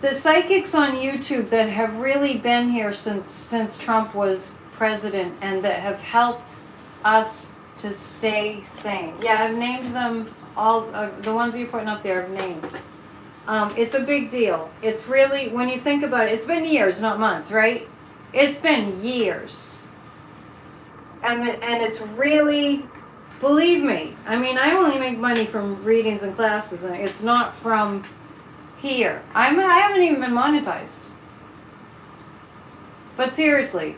The psychics on YouTube that have really been here since Trump was president and that have helped us to stay sane. Yeah, I've named them all. The ones you're putting up there I've named. It's a big deal. It's really, when you think about it, it's been years, not months, right? It's been years. And it's really, believe me, I only make money from readings and classes, and it's not from here. I haven't even been monetized. But seriously,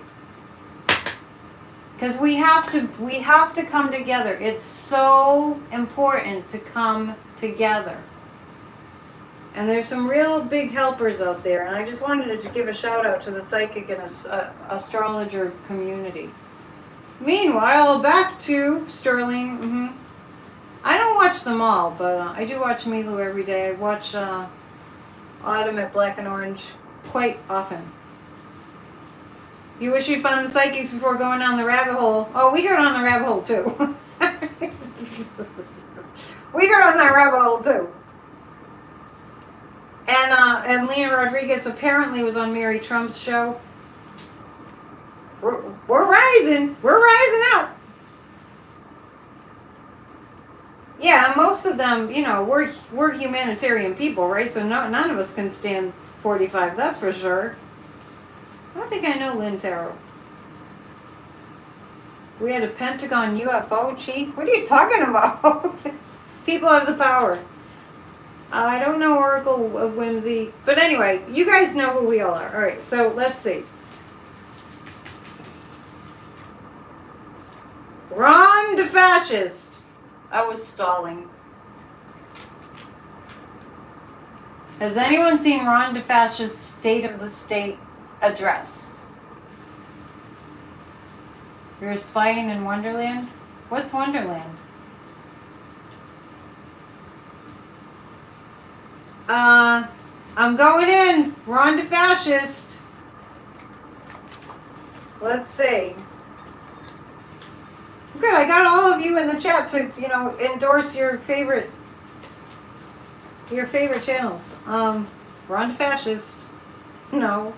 because we have to come together. It's so important to come together. And there's some real big helpers out there, and I just wanted to give a shout out to the psychic and astrologer community. Meanwhile, back to Sterling. I don't watch them all, but I do watch Milu every day. I watch Autumn at Black and Orange quite often. You wish you'd found the psychics before going down the rabbit hole. Oh, we go down the rabbit hole too. We go down that rabbit hole too. And Lena Rodriguez apparently was on Mary Trump's show. We're rising. We're rising up. Yeah, most of them, we're humanitarian people, right? So none of us can stand 45, that's for sure. I don't think I know Lynn Tarot. We had a Pentagon UFO chief? What are you talking about? People have the power. I don't know Oracle of Whimsy. But anyway, you guys know who we all are. Alright, so let's see. Ron the fascist. I was stalling. Has anyone seen Ron DeFasci's State of the State address? You're spying in Wonderland? What's Wonderland? I'm going in. Ron DeFascist. Let's see. Good, I got all of you in the chat to, endorse your favorite channels. Ron DeFascist. No.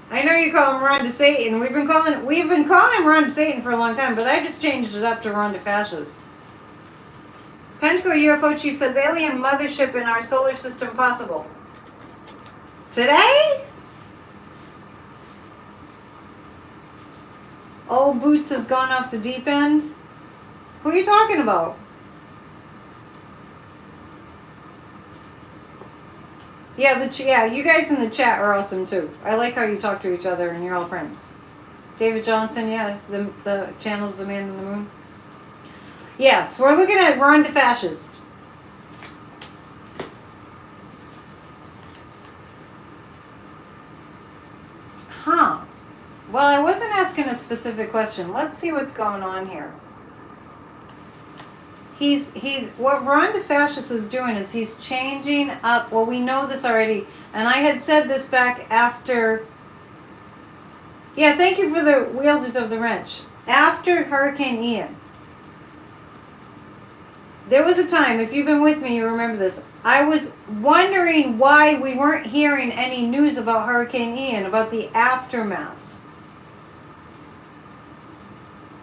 I know you call him Ron DeSatan. We've been calling him Ron DeSatan for a long time, but I just changed it up to Ron DeFascist. Pentacle UFO Chief says alien mothership in our solar system possible. Today? Old Boots has gone off the deep end? Who are you talking about? Yeah, you guys in the chat are awesome too. I like how you talk to each other and you're all friends. David Johnson, yeah, the channel's The Man in the Moon. Yes, we're looking at Ron DeFascist. Huh. Well, I wasn't asking a specific question. Let's see what's going on here. What Ron DeFascist is doing is he's changing up. Well, we know this already, and I had said this back after. Yeah, thank you for the wielders of the wrench. After Hurricane Ian, there was a time, if you've been with me, you remember this. I was wondering why we weren't hearing any news about Hurricane Ian, about the aftermath.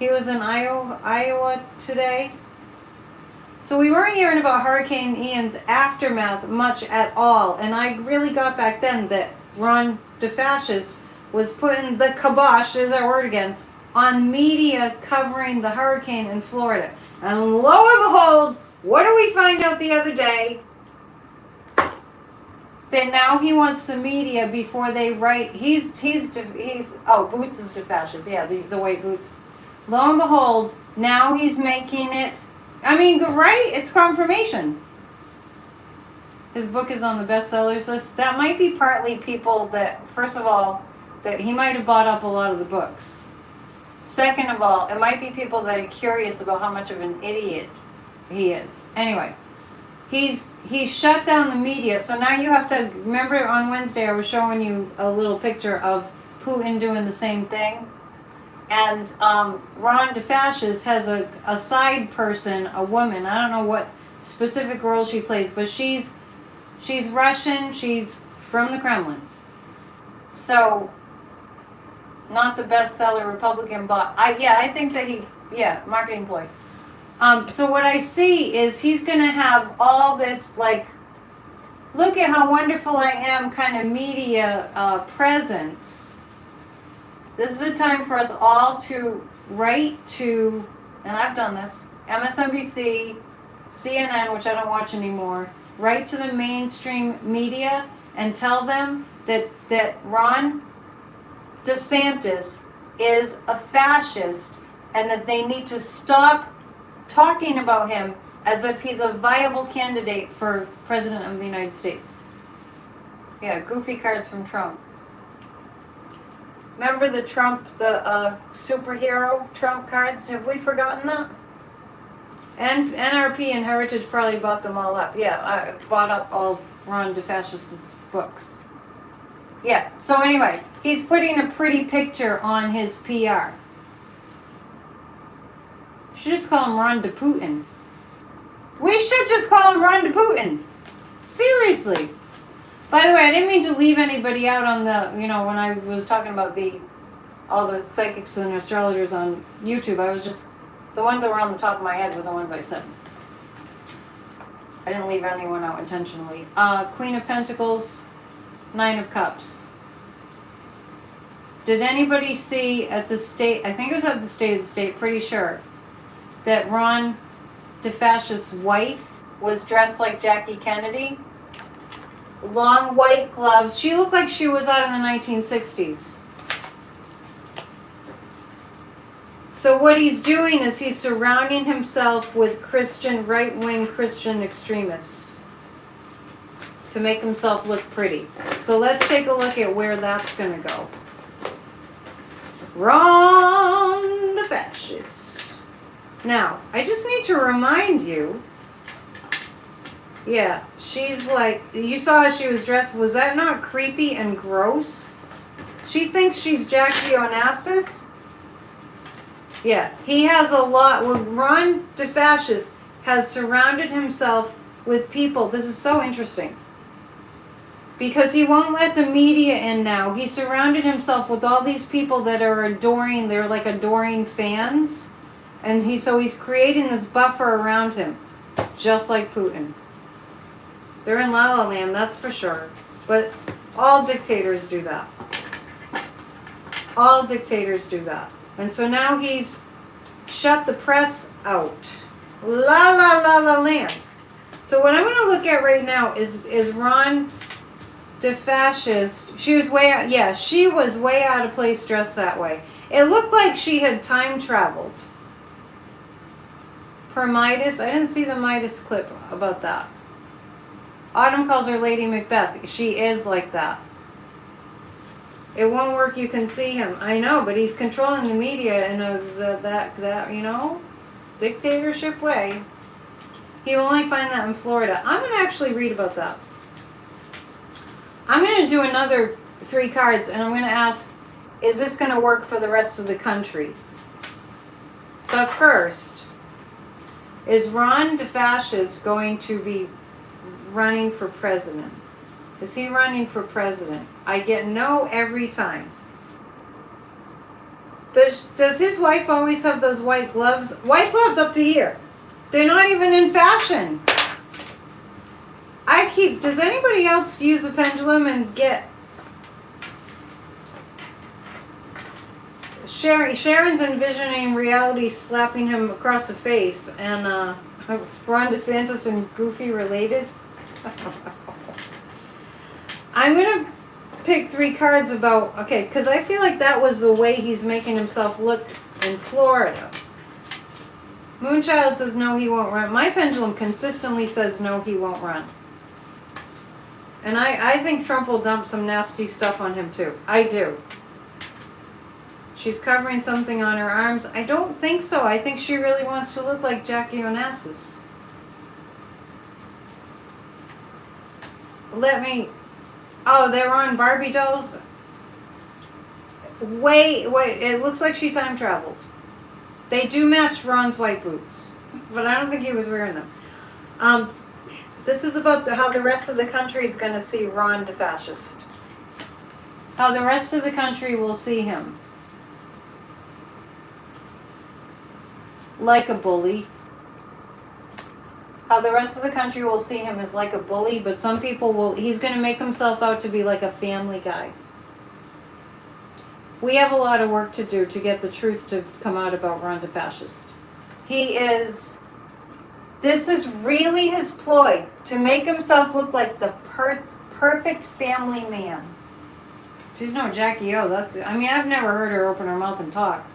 He was in Iowa today. So we weren't hearing about Hurricane Ian's aftermath much at all. And I really got back then that Ron DeFascist was putting the kibosh, there's our word again, on media covering the hurricane in Florida. And lo and behold, what do we find out the other day? That now he wants the media before they write. Boots is DeFascist, yeah, the white Boots. Lo and behold, now he's making it. I mean, right? It's confirmation. His book is on the bestsellers list. That might be partly people that, first of all, that he might have bought up a lot of the books. Second of all, it might be people that are curious about how much of an idiot he is. Anyway, he's shut down the media. So now you have to remember on Wednesday I was showing you a little picture of Putin doing the same thing. And Ron DeFascist has a side person, a woman. I don't know what specific role she plays, but she's Russian. She's from the Kremlin. So, not the bestseller Republican, but I think that marketing ploy. So what I see is he's going to have all this, like, look at how wonderful I am kind of media presence. This is a time for us all to write to, and I've done this, MSNBC, CNN, which I don't watch anymore, write to the mainstream media and tell them that Ron DeSantis is a fascist and that they need to stop talking about him as if he's a viable candidate for President of the United States. Yeah, goofy cards from Trump. Remember the superhero Trump cards? Have we forgotten that? And NRP and Heritage probably bought them all up. Yeah, I bought up all Ron DeFascist's books. Yeah, so anyway, he's putting a pretty picture on his PR. Should just call him Ron DePutin. We should just call him Ron DePutin. Seriously. By the way, I didn't mean to leave anybody out on the, when I was talking about all the psychics and astrologers on YouTube. I was just, the ones that were on the top of my head were the ones I said. I didn't leave anyone out intentionally. Queen of Pentacles, Nine of Cups. Did anybody see at the state, I think it was at the State of the State, pretty sure, that Ron DeFascist's wife was dressed like Jackie Kennedy? Long white gloves. She looked like she was out in the 1960s. So what he's doing is he's surrounding himself with Christian, right-wing Christian extremists to make himself look pretty. So let's take a look at where that's going to go. Ron the fascist. Now, I just need to remind you, yeah, she's like, you saw how she was dressed. Was that not creepy and gross? She thinks she's Jackie Onassis. Yeah, he has a lot. Well, Ron the fascist has surrounded himself with people. This is so interesting. Because he won't let the media in now. He surrounded himself with all these people that are adoring, they're like adoring fans. And he's creating this buffer around him. Just like Putin. They're in La La Land, that's for sure. But all dictators do that. All dictators do that. And so now he's shut the press out. La La La La Land. So what I'm going to look at right now is Ron the fascist. She was way out, yeah, she was way out of place dressed that way. It looked like she had time traveled. Per Midas, I didn't see the Midas clip about that. Autumn calls her Lady Macbeth. She is like that. It won't work, you can see him. I know, but he's controlling the media in that you know, dictatorship way. He will only find that in Florida. I'm going to actually read about that. I'm going to do another 3 cards, and I'm going to ask, is this going to work for the rest of the country? But first, is Ron the fascist going to be running for president? Is he running for president? I get no every time. Does his wife always have those white gloves? White gloves up to here. They're not even in fashion. Does anybody else use a pendulum and get... Sharon's envisioning reality slapping him across the face, and Ron DeSantis and Goofy related. I'm going to pick 3 cards about, okay, because I feel like that was the way he's making himself look in Florida. Moonchild says no, he won't run. My pendulum consistently says no, he won't run. And I think Trump will dump some nasty stuff on him too. I do. She's covering something on her arms. I don't think so. I think she really wants to look like Jackie Onassis. Oh, they were on Barbie dolls? Wait, it looks like she time traveled. They do match Ron's white boots, but I don't think he was wearing them. This is about how the rest of the country is going to see Ron the fascist. How the rest of the country will see him. Like a bully. How the rest of the country will see him as like a bully, but some people will, he's going to make himself out to be like a family guy. We have a lot of work to do to get the truth to come out about Ron the fascist. This is really his ploy, to make himself look like the perfect family man. She's no Jackie O. I've never heard her open her mouth and talk.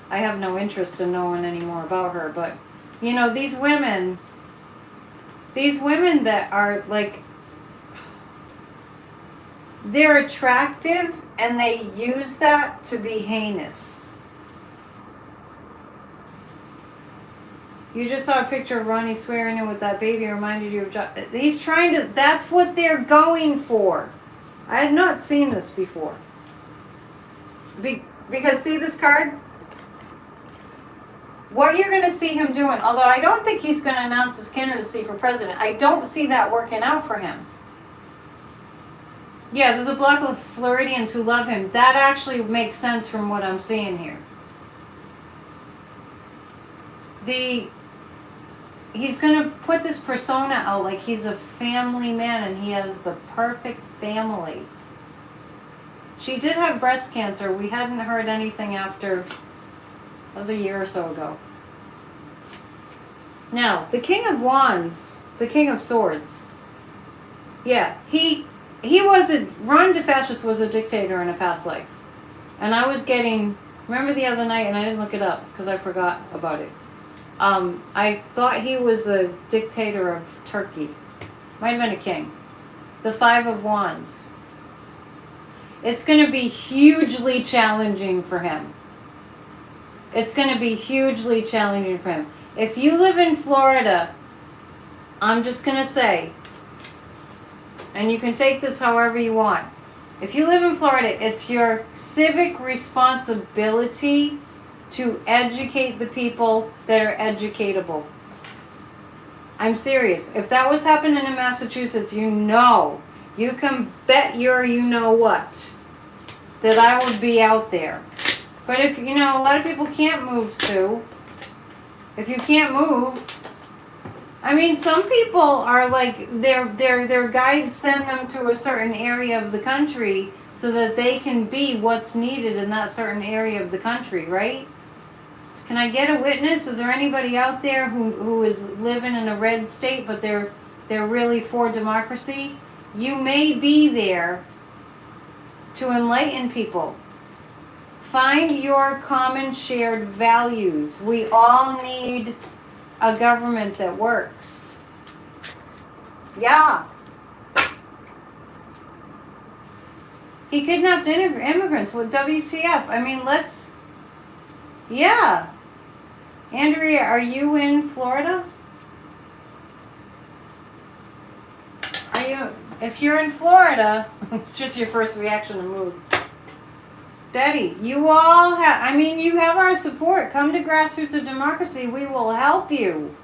I have no interest in knowing any more about her, but, you know, these women that are like, they're attractive and they use that to be heinous. You just saw a picture of Ronnie swearing in with that baby, reminded you of he's trying to, that's what they're going for. I had not seen this before. Because see this card? What you're going to see him doing, although I don't think he's going to announce his candidacy for president, I don't see that working out for him. Yeah, there's a block of Floridians who love him. That actually makes sense from what I'm seeing here. He's going to put this persona out like he's a family man and he has the perfect family. She did have breast cancer. We hadn't heard anything after, that was a year or so ago. Now, the King of Wands, the King of Swords. Yeah, Ron the fascist was a dictator in a past life. And I was getting Remember the other night, and I didn't look it up because I forgot about it. I thought he was a dictator of Turkey. Might have been a king. The Five of Wands. It's going to be hugely challenging for him. It's going to be hugely challenging for him. If you live in Florida, I'm just going to say, and you can take this however you want. If you live in Florida, it's your civic responsibility to educate the people that are educatable. I'm serious. If that was happening in Massachusetts, you can bet your you know what, that I would be out there. But if, a lot of people can't move, Sue. If you can't move, I mean, some people are like, their guides send them to a certain area of the country so that they can be what's needed in that certain area of the country, right? Can I get a witness? Is there anybody out there who is living in a red state, but they're really for democracy? You may be there to enlighten people. Find your common shared values. We all need a government that works. Yeah. He kidnapped immigrants with WTF. I mean, yeah. Andrea, are you in Florida? If you're in Florida, it's just your first reaction to move. Betty, you have our support. Come to Grassroots of Democracy. We will help you.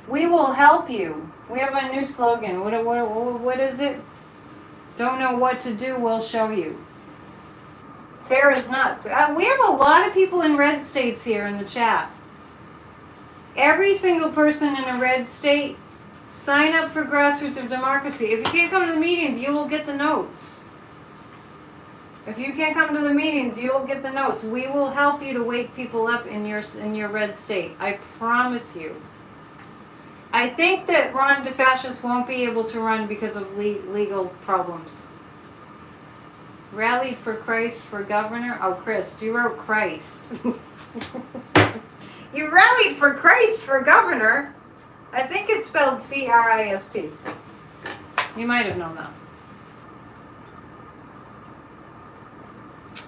We will help you. We have a new slogan. What is it? Don't know what to do, we'll show you. Sarah's nuts. We have a lot of people in red states here in the chat. Every single person in a red state, sign up for Grassroots of Democracy. If you can't come to the meetings, you will get the notes. If you can't come to the meetings, you will get the notes. We will help you to wake people up in your red state. I promise you. I think that Ron DeFascist won't be able to run because of legal problems. Rallied for Christ for governor? Oh, Chris, you wrote Christ. You rallied for Christ for governor? I think it's spelled C-R-I-S-T. You might have known that.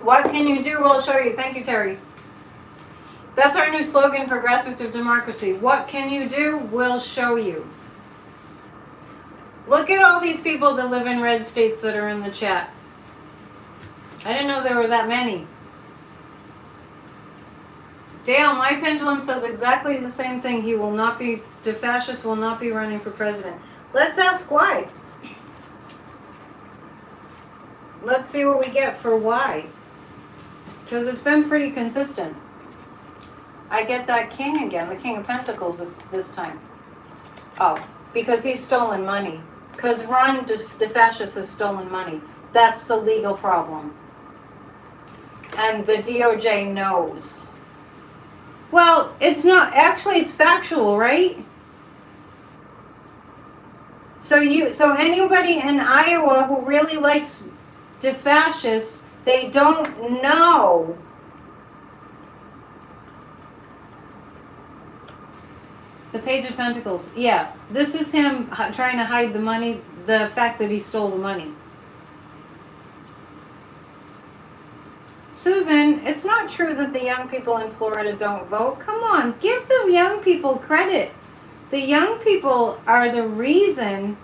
What can you do? We'll show you. Thank you, Terry. That's our new slogan for Grassroots of Democracy. What can you do? We'll show you. Look at all these people that live in red states that are in the chat. I didn't know there were that many. Dale, my pendulum says exactly the same thing. DeFascist will not be running for president. Let's ask why. Let's see what we get for why. Because it's been pretty consistent. I get that king again, the King of Pentacles this time. Oh, because he's stolen money. Because Ron DeFascist has stolen money. That's the legal problem. And the DOJ knows. Well, it's not, actually it's factual, right? So anybody in Iowa who really likes DeFascist, they don't know. The Page of Pentacles. Yeah, this is him trying to hide the money, the fact that he stole the money. Susan, it's not true that the young people in Florida don't vote. Come on, give the young people credit. The young people are the reason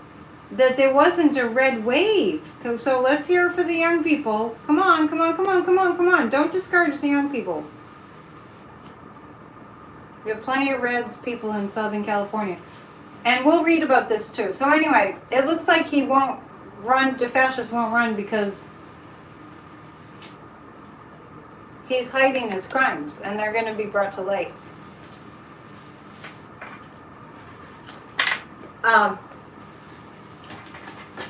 that there wasn't a red wave. So let's hear it for the young people. Come on, come on, come on, come on, come on. Don't discourage the young people. We have plenty of red people in Southern California. And we'll read about this too. So anyway, it looks like he won't run, DeFascist won't run because he's hiding his crimes and they're going to be brought to light.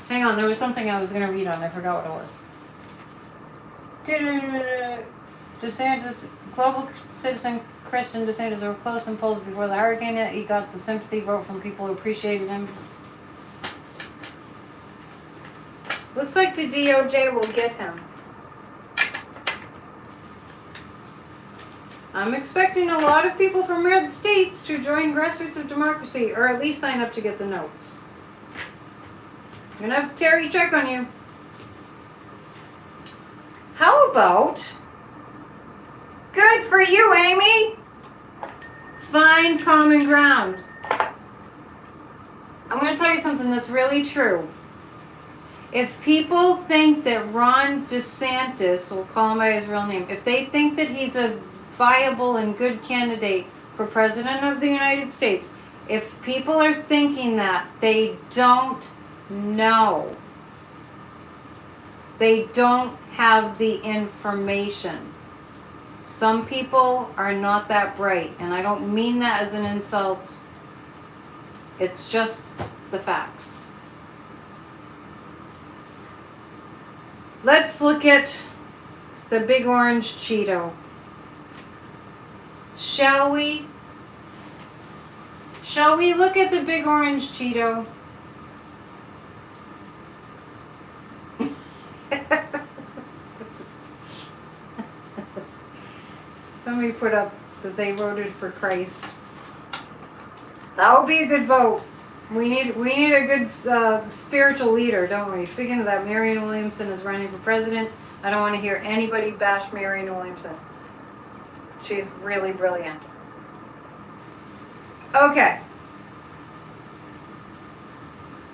Hang on, there was something I was going to read on. I forgot what it was. DeSantis, global citizen Kristen DeSantis were close in polls before the hurricane. He got the sympathy vote from people who appreciated him. Looks like the DOJ will get him. I'm expecting a lot of people from red states to join Grassroots of Democracy, or at least sign up to get the notes. I'm gonna have Terry check on you. How about, good for you, Amy, find common ground. I'm gonna tell you something that's really true. If people think that Ron DeSantis, we'll call him by his real name, if they think that he's a viable and good candidate for President of the United States, if people are thinking that, they don't know. They don't have the information. Some people are not that bright, and I don't mean that as an insult. It's just the facts. Let's look at the big orange Cheeto. Shall we? Shall we look at the big orange Cheeto? Somebody put up that they voted for Christ. That would be a good vote. We need a good spiritual leader, don't we? Speaking of that, Marianne Williamson is running for president. I don't want to hear anybody bash Marianne Williamson. She's really brilliant. Okay.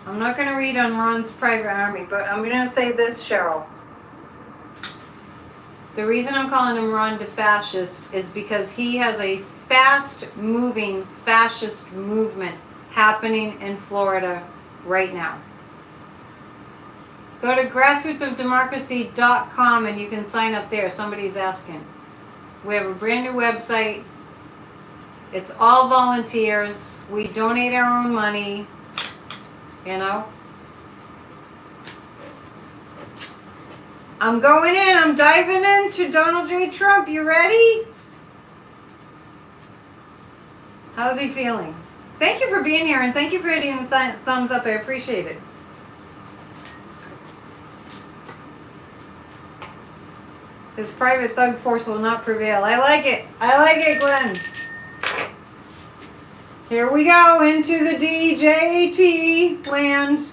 I'm not going to read on Ron's private army, but I'm going to say this, Cheryl. The reason I'm calling him Ron DeFascist is because he has a fast-moving fascist movement happening in Florida right now. Go to grassrootsofdemocracy.com and you can sign up there. Somebody's asking. We have a brand new website. It's all volunteers. We donate our own money. You know? I'm going in. I'm diving into Donald J. Trump. You ready? How's he feeling? Thank you for being here, and thank you for hitting the thumbs up. I appreciate it. His private thug force will not prevail. I like it. I like it, Glenn. Here we go into the DJT land.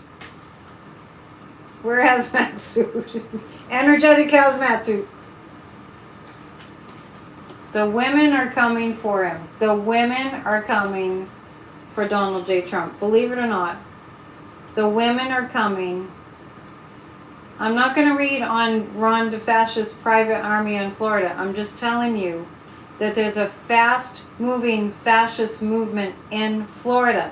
Wear hazmat suit. Energetic hazmat suit. The women are coming for him. The women are coming for Donald J. Trump. Believe it or not. The women are coming. I'm not going to read on Ron DeFascist's private army in Florida. I'm just telling you that there's a fast-moving fascist movement in Florida.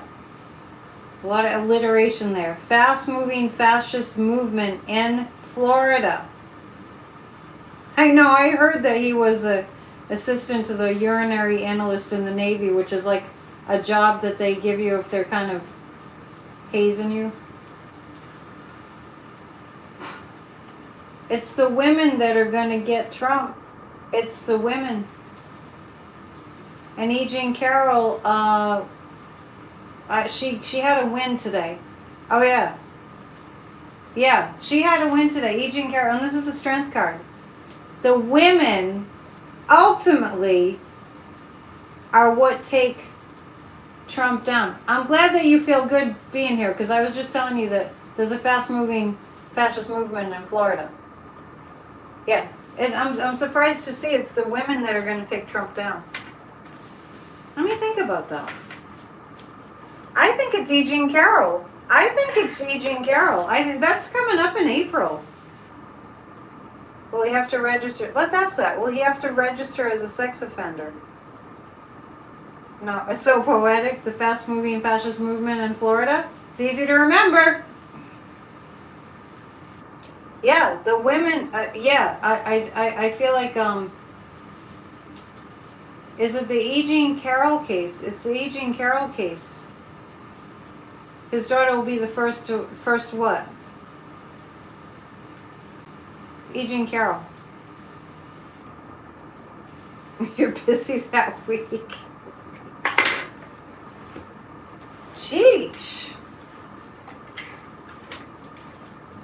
There's a lot of alliteration there. Fast-moving fascist movement in Florida. I know, I heard that he was the assistant to the urinary analyst in the Navy, which is like a job that they give you if they're kind of hazing you. It's the women that are going to get Trump. It's the women. And E. Jean Carroll, she had a win today. Oh yeah. Yeah, she had a win today. E. Jean Carroll, and this is a strength card. The women ultimately are what take Trump down. I'm glad that you feel good being here, because I was just telling you that there's a fast-moving fascist movement in Florida. Yeah, I'm surprised to see it's the women that are going to take Trump down. Let me think about that. I think it's E. Jean Carroll. I think it's E. Jean Carroll. I think that's coming up in April. Will he have to register? Let's ask that. Will he have to register as a sex offender? No, it's so poetic. The fast-moving fascist movement in Florida. It's easy to remember. Yeah, the women. I feel like is it the E. Jean Carroll case? It's the E. Jean Carroll case. His daughter will be the first what? It's E. Jean Carroll. You're busy that week. Sheesh.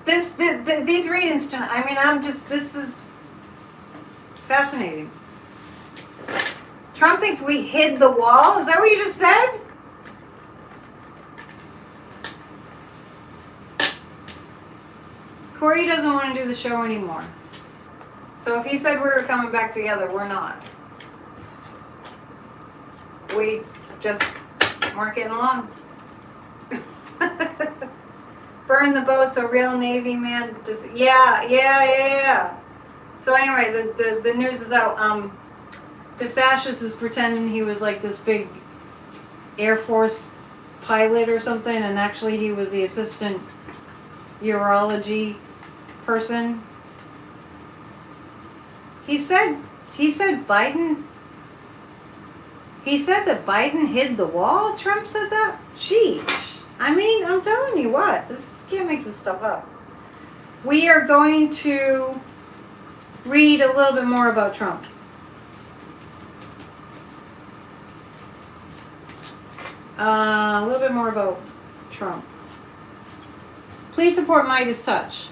These readings tonight, I mean, this is fascinating. Trump thinks we hid the wall? Is that what you just said? Corey doesn't want to do the show anymore. So if he said we were coming back together, we're not. We just weren't getting along. Burn the boats, a real Navy man. Just yeah. So anyway, the news is out. The fascist is pretending he was like this big Air Force pilot or something, and actually he was the assistant urology person. He said Biden. He said that Biden hid the wall. Trump said that. Sheesh. I mean, I'm telling you what. This can't make this stuff up. We are going to read a little bit more about Trump. A little bit more about Trump. Please support Midas Touch.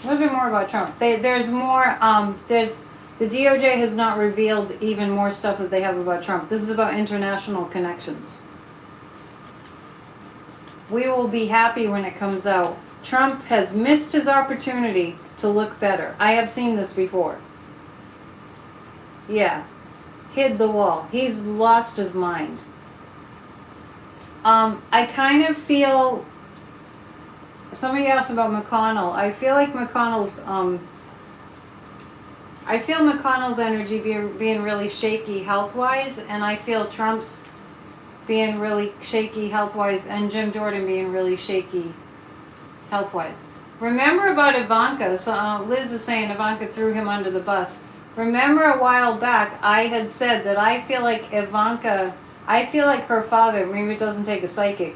A little bit more about Trump. There's more. The DOJ has not revealed even more stuff that they have about Trump. This is about international connections. We will be happy when it comes out. Trump has missed his opportunity to look better. I have seen this before. Yeah. Hid the wall. He's lost his mind. I kind of feel... Somebody asked about McConnell. I feel like McConnell's... I feel McConnell's energy being really shaky health-wise, and I feel Trump's being really shaky health-wise, and Jim Jordan being really shaky health-wise. Remember about Ivanka? So Liz is saying Ivanka threw him under the bus. Remember a while back, I had said that I feel like Ivanka, I feel like her father, maybe it doesn't take a psychic,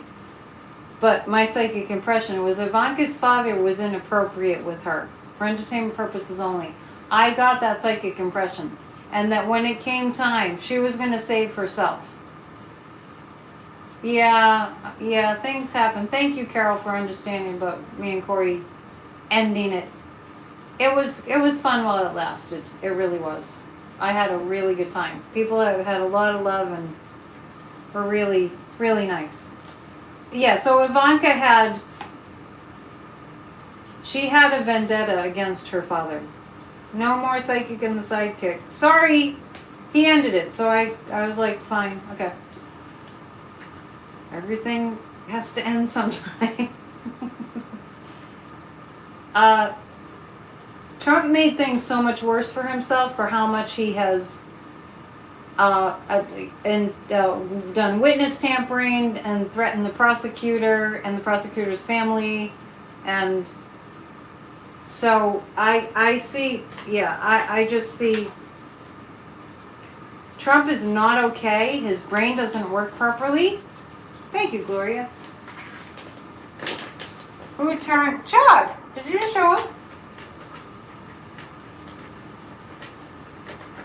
but my psychic impression was Ivanka's father was inappropriate with her, for entertainment purposes only. I got that psychic impression. And that when it came time, she was going to save herself. Yeah, things happen. Thank you, Carol, for understanding about me and Corey ending it. It was fun while it lasted. It really was. I had a really good time. People have had a lot of love and were really, really nice. Yeah, so Ivanka had a vendetta against her father. No more psychic in the sidekick. Sorry, he ended it. So I was like, fine, okay. Everything has to end sometime. Trump made things so much worse for himself for how much he has done witness tampering and threatened the prosecutor and the prosecutor's family, and so I see, I just see Trump is not okay. His brain doesn't work properly. Thank you, Gloria. Who turned? Chuck, did you show up?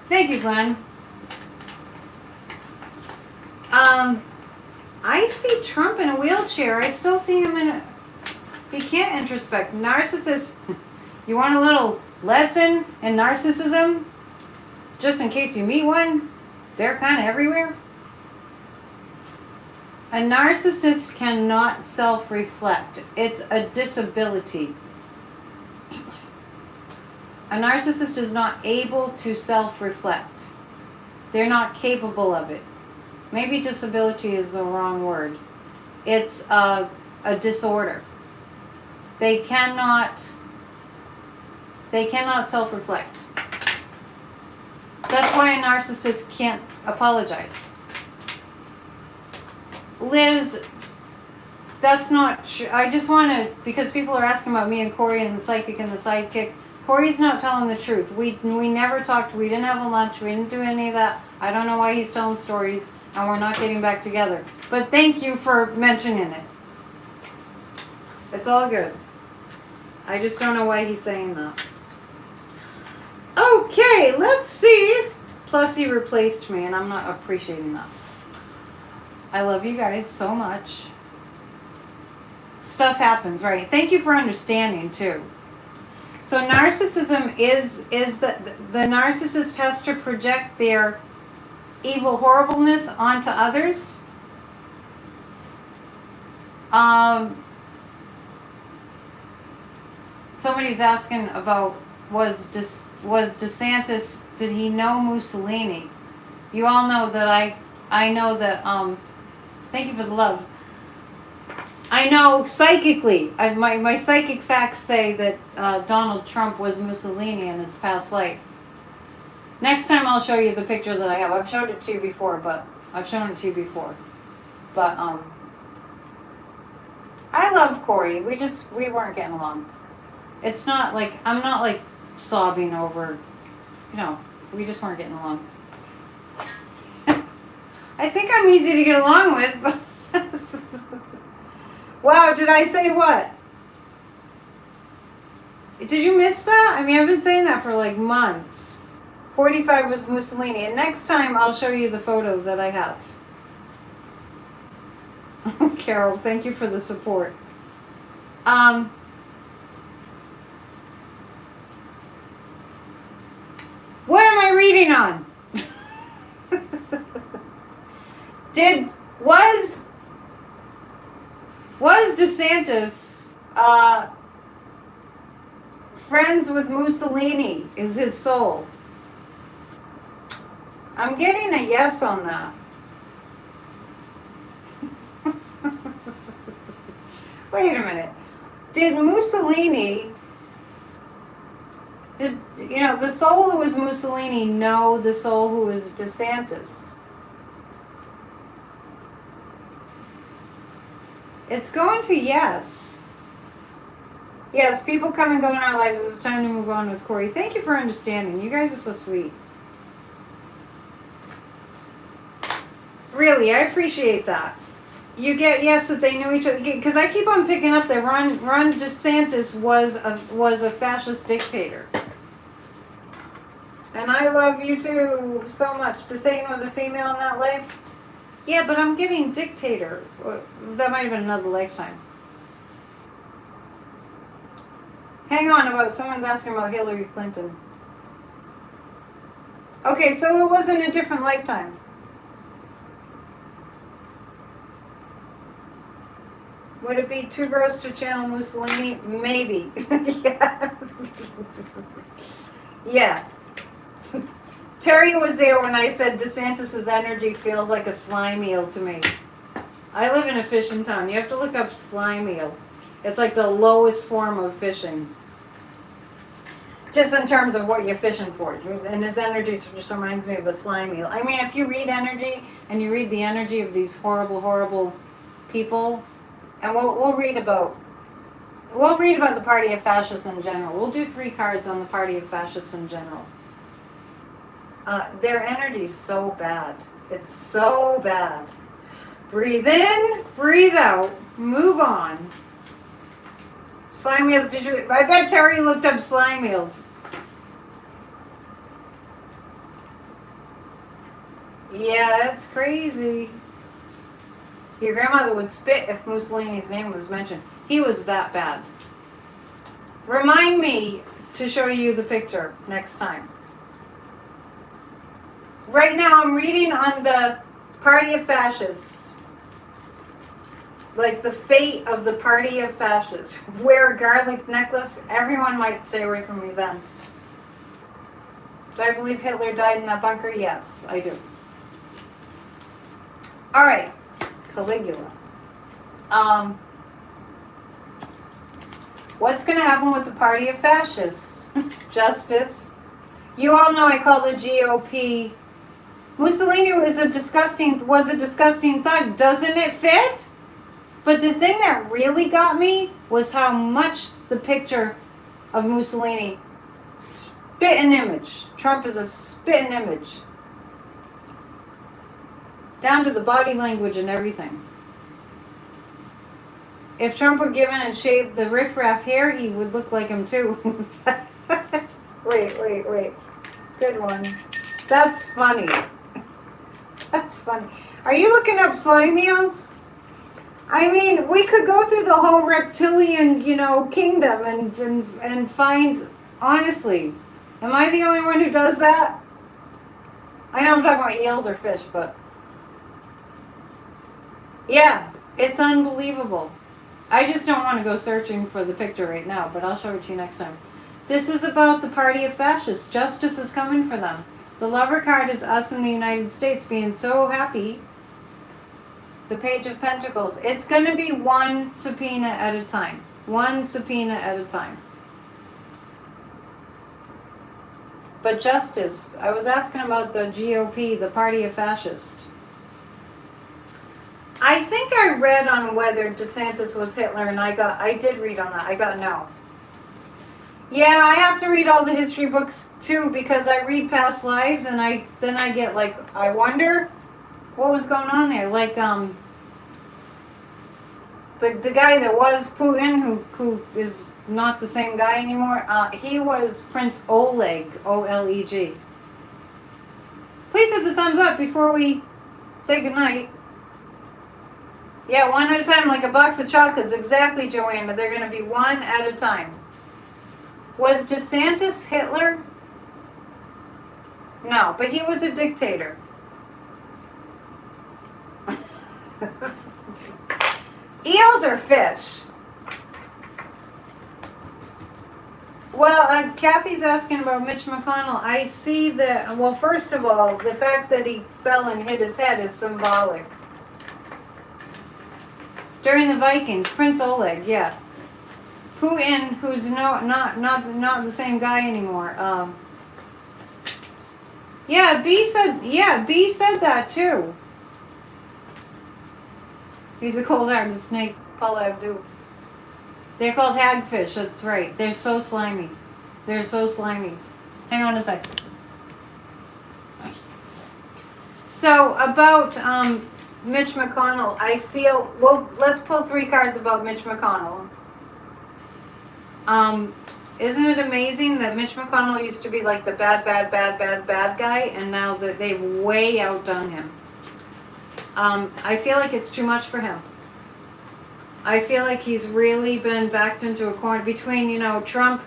Thank you, Glenn. I see Trump in a wheelchair. I still see him in a... He can't introspect. Narcissist. You want a little lesson in narcissism? Just in case you meet one? They're kind of everywhere. A narcissist cannot self-reflect. It's a disability. A narcissist is not able to self-reflect. They're not capable of it. Maybe disability is the wrong word. It's a disorder. They cannot self-reflect. That's why a narcissist can't apologize. Liz, that's not true. I just want to, because people are asking about me and Corey and the psychic and the sidekick. Corey's not telling the truth. We never talked. We didn't have a lunch. We didn't do any of that. I don't know why he's telling stories, and we're not getting back together. But thank you for mentioning it. It's all good. I just don't know why he's saying that. Okay, let's see. Plus he replaced me, and I'm not appreciating that. I love you guys so much. Stuff happens, right? Thank you for understanding, too. So narcissism is that the narcissist has to project their evil horribleness onto others. Somebody's asking about was DeSantis, did he know Mussolini? You all know that I know that thank you for the love. I know psychically, my psychic facts say that Donald Trump was Mussolini in his past life. Next time I'll show you the picture that I have. I've shown it to you before, but I love Corey. We weren't getting along. It's not like, I'm not like sobbing over, we just weren't getting along. I think I'm easy to get along with, but wow, did I say what? Did you miss that? I mean, I've been saying that for like months. 45 was Mussolini, and next time I'll show you the photo that I have. Carol, thank you for the support. What am I reading on? Was DeSantis friends with Mussolini? Is his soul? I'm getting a yes on that. Wait a minute. Did Mussolini, the soul who was Mussolini know the soul who was DeSantis? It's going to yes. Yes, people come and go in our lives. It's time to move on with Corey. Thank you for understanding. You guys are so sweet. Really, I appreciate that. You get yes that they knew each other, because I keep on picking up that Ron DeSantis was a fascist dictator, and I love you too so much. DeSantis was a female in that life. Yeah, but I'm getting dictator. That might have been another lifetime. Hang on, someone's asking about Hillary Clinton. Okay, so it was in a different lifetime. Would it be too gross to channel Mussolini? Maybe. Yeah. Yeah. Terry was there when I said DeSantis' energy feels like a slime eel to me. I live in a fishing town. You have to look up slime eel. It's like the lowest form of fishing. Just in terms of what you're fishing for. And his energy just reminds me of a slime eel. I mean, if you read energy, and you read the energy of these horrible, horrible people, and we'll read about the Party of Fascists in general. We'll do 3 cards on the Party of Fascists in general. Their energy's so bad. It's so bad. Breathe in, breathe out, move on. Slime eels, I bet Terry looked up slime eels. Yeah, that's crazy. Your grandmother would spit if Mussolini's name was mentioned. He was that bad. Remind me to show you the picture next time. Right now I'm reading on the Party of Fascists. Like the fate of the Party of Fascists. Wear a garlic necklace. Everyone might stay away from me then. Do I believe Hitler died in that bunker? Yes, I do. Alright. Caligula. What's going to happen with the Party of Fascists? Justice. You all know I call the GOP. Mussolini was a disgusting thug. Doesn't it fit? But the thing that really got me was how much the picture of Mussolini spit an image. Trump is a spit an image. Down to the body language and everything. If Trump were given and shaved the riffraff hair, he would look like him too. Wait. Good one. That's funny. That's funny. Are you looking up slime eels? I mean, we could go through the whole reptilian, kingdom and find Honestly, am I the only one who does that? I know I'm talking about eels or fish, but yeah, it's unbelievable. I just don't want to go searching for the picture right now, but I'll show it to you next time. This is about the party of fascists. Justice is coming for them. The lover card is us in the United States being so happy. The Page of Pentacles. It's going to be one subpoena at a time. One subpoena at a time. But justice. I was asking about the GOP, the party of fascists. I think I read on whether DeSantis was Hitler, and I did read on that. I got no. Yeah, I have to read all the history books too, because I read past lives, and then I get like, I wonder what was going on there. Like the guy that was Putin, who is not the same guy anymore. He was Prince Oleg, Oleg. Please hit the thumbs up before we say goodnight. Yeah, one at a time, like a box of chocolates. Exactly, Joanna. They're going to be one at a time. Was DeSantis Hitler? No, but he was a dictator. Eels or fish? Well, Kathy's asking about Mitch McConnell. I see that, well, first of all, the fact that he fell and hit his head is symbolic. During the Vikings, Prince Oleg, yeah. Putin, who's not the same guy anymore. B said that too. He's a cold-hearted snake, Paula Abdul. They're called hagfish, that's right. They're so slimy. They're so slimy. Hang on a sec. So, about Mitch McConnell, I feel, well, let's pull 3 cards about Mitch McConnell. Isn't it amazing that Mitch McConnell used to be like the bad guy, and now that they've way outdone him. I feel like it's too much for him. I feel like he's really been backed into a corner between, Trump's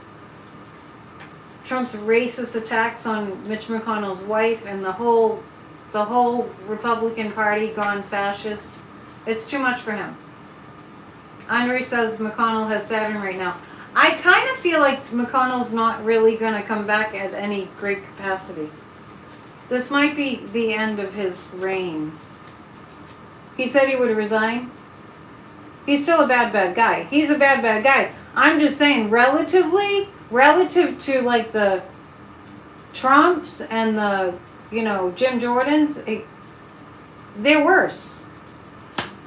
racist attacks on Mitch McConnell's wife and the whole Republican Party gone fascist. It's too much for him. Andre says McConnell has Saturn right now. I kind of feel like McConnell's not really going to come back at any great capacity. This might be the end of his reign. He said he would resign. He's still a bad guy. He's a bad guy. I'm just saying, relative to like the Trumps and the, Jim Jordans, they're worse.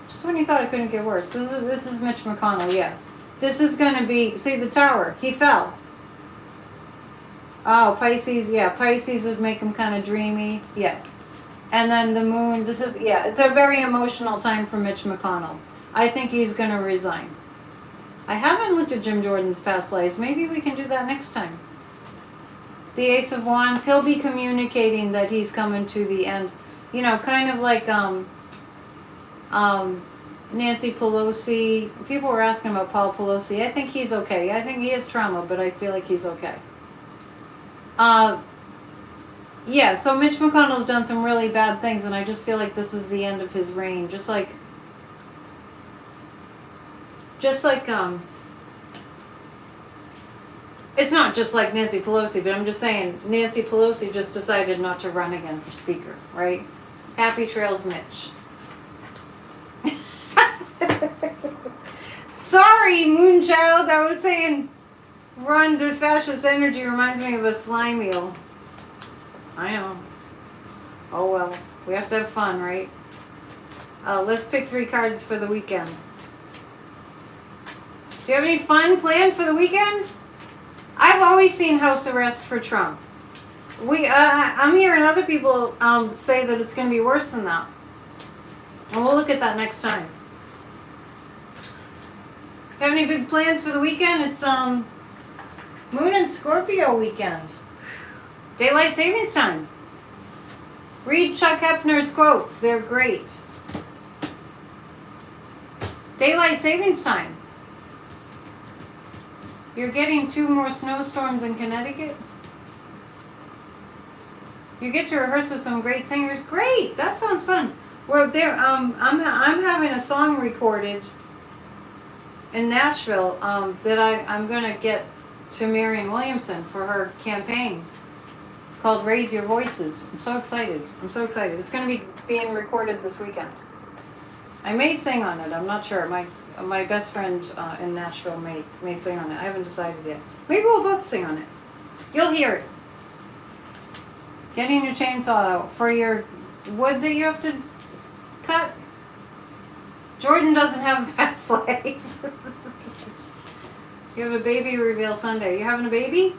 Just when you thought it couldn't get worse. This is Mitch McConnell, yeah. This is going to be, see the tower, he fell. Oh, Pisces, yeah. Pisces would make him kind of dreamy, yeah. And then the moon, it's a very emotional time for Mitch McConnell. I think he's going to resign. I haven't looked at Jim Jordan's past lives. Maybe we can do that next time. The Ace of Wands, he'll be communicating that he's coming to the end. Kind of like Nancy Pelosi. People were asking about Paul Pelosi. I think he's okay. I think he has trauma, but I feel like he's okay. Yeah, so Mitch McConnell's done some really bad things, and I just feel like this is the end of his reign. Just like it's not just like Nancy Pelosi, but I'm just saying Nancy Pelosi just decided not to run again for speaker, right? Happy trails, Mitch. Sorry, Moonchild. I was saying run to fascist energy reminds me of a slime eel. I know. Oh well. We have to have fun, right? Let's pick 3 cards for the weekend. Do you have any fun planned for the weekend? I've always seen house arrest for Trump. I'm hearing other people say that it's going to be worse than that. And we'll look at that next time. Have any big plans for the weekend? It's Moon and Scorpio weekend. Daylight savings time. Read Chuck Hepner's quotes. They're great. Daylight savings time. You're getting 2 more snowstorms in Connecticut? You get to rehearse with some great singers. Great, that sounds fun. Well, there, I'm having a song recorded in Nashville that I'm gonna get to Marion Williamson for her campaign. It's called Raise Your Voices. I'm so excited. I'm so excited. It's gonna be being recorded this weekend. I may sing on it. I'm not sure. My best friend in Nashville may sing on it. I haven't decided yet. Maybe we'll both sing on it. You'll hear it. Getting your chainsaw out for your wood that you have to cut. Jordan doesn't have a past life. You have a baby reveal Sunday. You having a baby?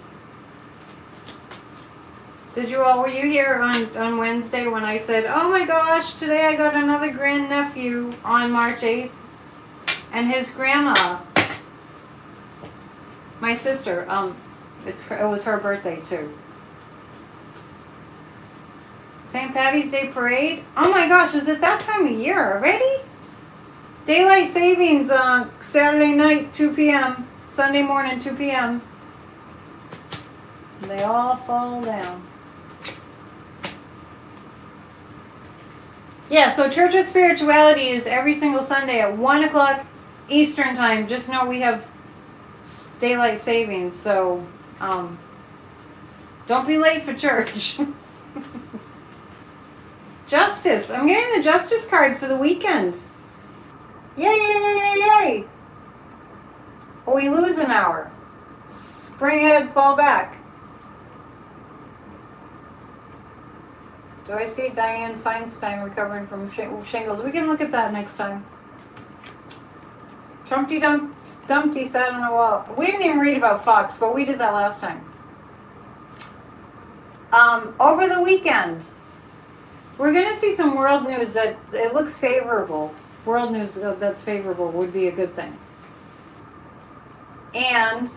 Were you here on Wednesday when I said, oh my gosh, today I got another grandnephew on March 8th? And his grandma, my sister, it was her birthday too. St. Patty's Day Parade? Oh my gosh, is it that time of year already? Daylight savings on Saturday night, 2 p.m., Sunday morning, 2 p.m. They all fall down. Yeah, so Church of Spirituality is every single Sunday at 1 o'clock Eastern Time. Just know we have daylight savings, so don't be late for church. Justice. I'm getting the Justice card for the weekend. Yay, yay, yay, yay, yay. Well, we lose an hour. Spring ahead, fall back. Do I see Diane Feinstein recovering from shingles? We can look at that next time. Trumpty Dumpty sat on a wall. We didn't even read about Fox, but we did that last time. Over the weekend, we're going to see some world news that it looks favorable. World news that's favorable would be a good thing. And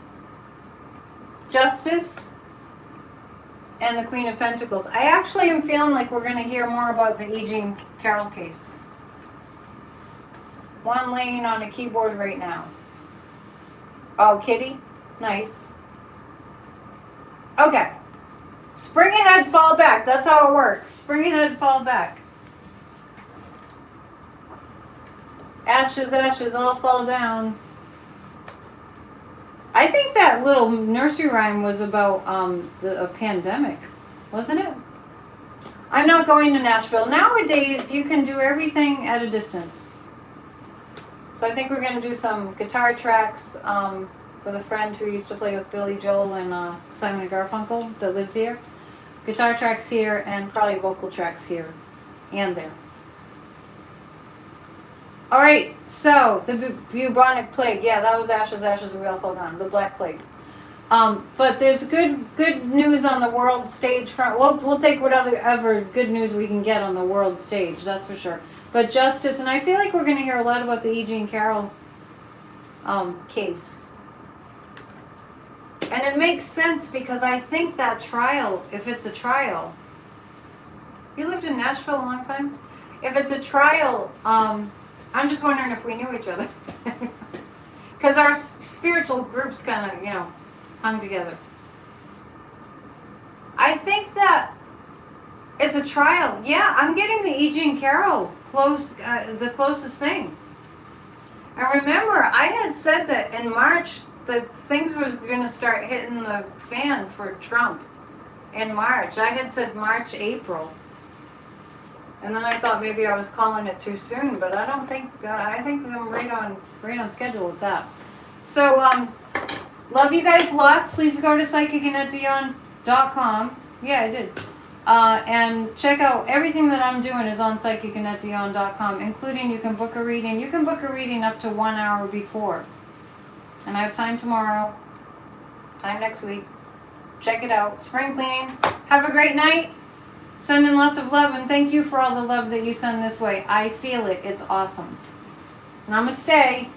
Justice and the Queen of Pentacles. I actually am feeling like we're going to hear more about the E. Jean Carroll case. One laying on a keyboard right now. Oh, kitty. Nice. Okay. Spring ahead, fall back. That's how it works. Spring ahead, fall back. Ashes, ashes, all fall down. I think that little nursery rhyme was about a pandemic, wasn't it? I'm not going to Nashville. Nowadays, you can do everything at a distance. So I think we're going to do some guitar tracks with a friend who used to play with Billy Joel and Simon and Garfunkel that lives here. Guitar tracks here and probably vocal tracks here and there. All right, so the bubonic plague, yeah, that was ashes, ashes, we all fall down. The Black Plague. But there's good news on the world stage front. We'll take whatever good news we can get on the world stage, that's for sure. But justice, and I feel like we're going to hear a lot about the E. Jean Carroll case. And it makes sense because I think that trial, if it's a trial, you lived in Nashville a long time? If it's a trial, I'm just wondering if we knew each other. Because our spiritual groups kind of, hung together. I think that it's a trial. Yeah, I'm getting the E. Jean Carroll the closest thing. And remember, I had said that in March, that things was going to start hitting the fan for Trump. In March. I had said March, April. And then I thought maybe I was calling it too soon, but I don't think, I think I'm right on schedule with that. So, love you guys lots. Please go to psychicannetdion.com. Yeah, I did. And check out everything that I'm doing is on psychicannetdion.com, including you can book a reading. You can book a reading up to 1 hour before. And I have time tomorrow, time next week. Check it out. Spring cleaning. Have a great night. Sending lots of love, and thank you for all the love that you send this way. I feel it. It's awesome. Namaste.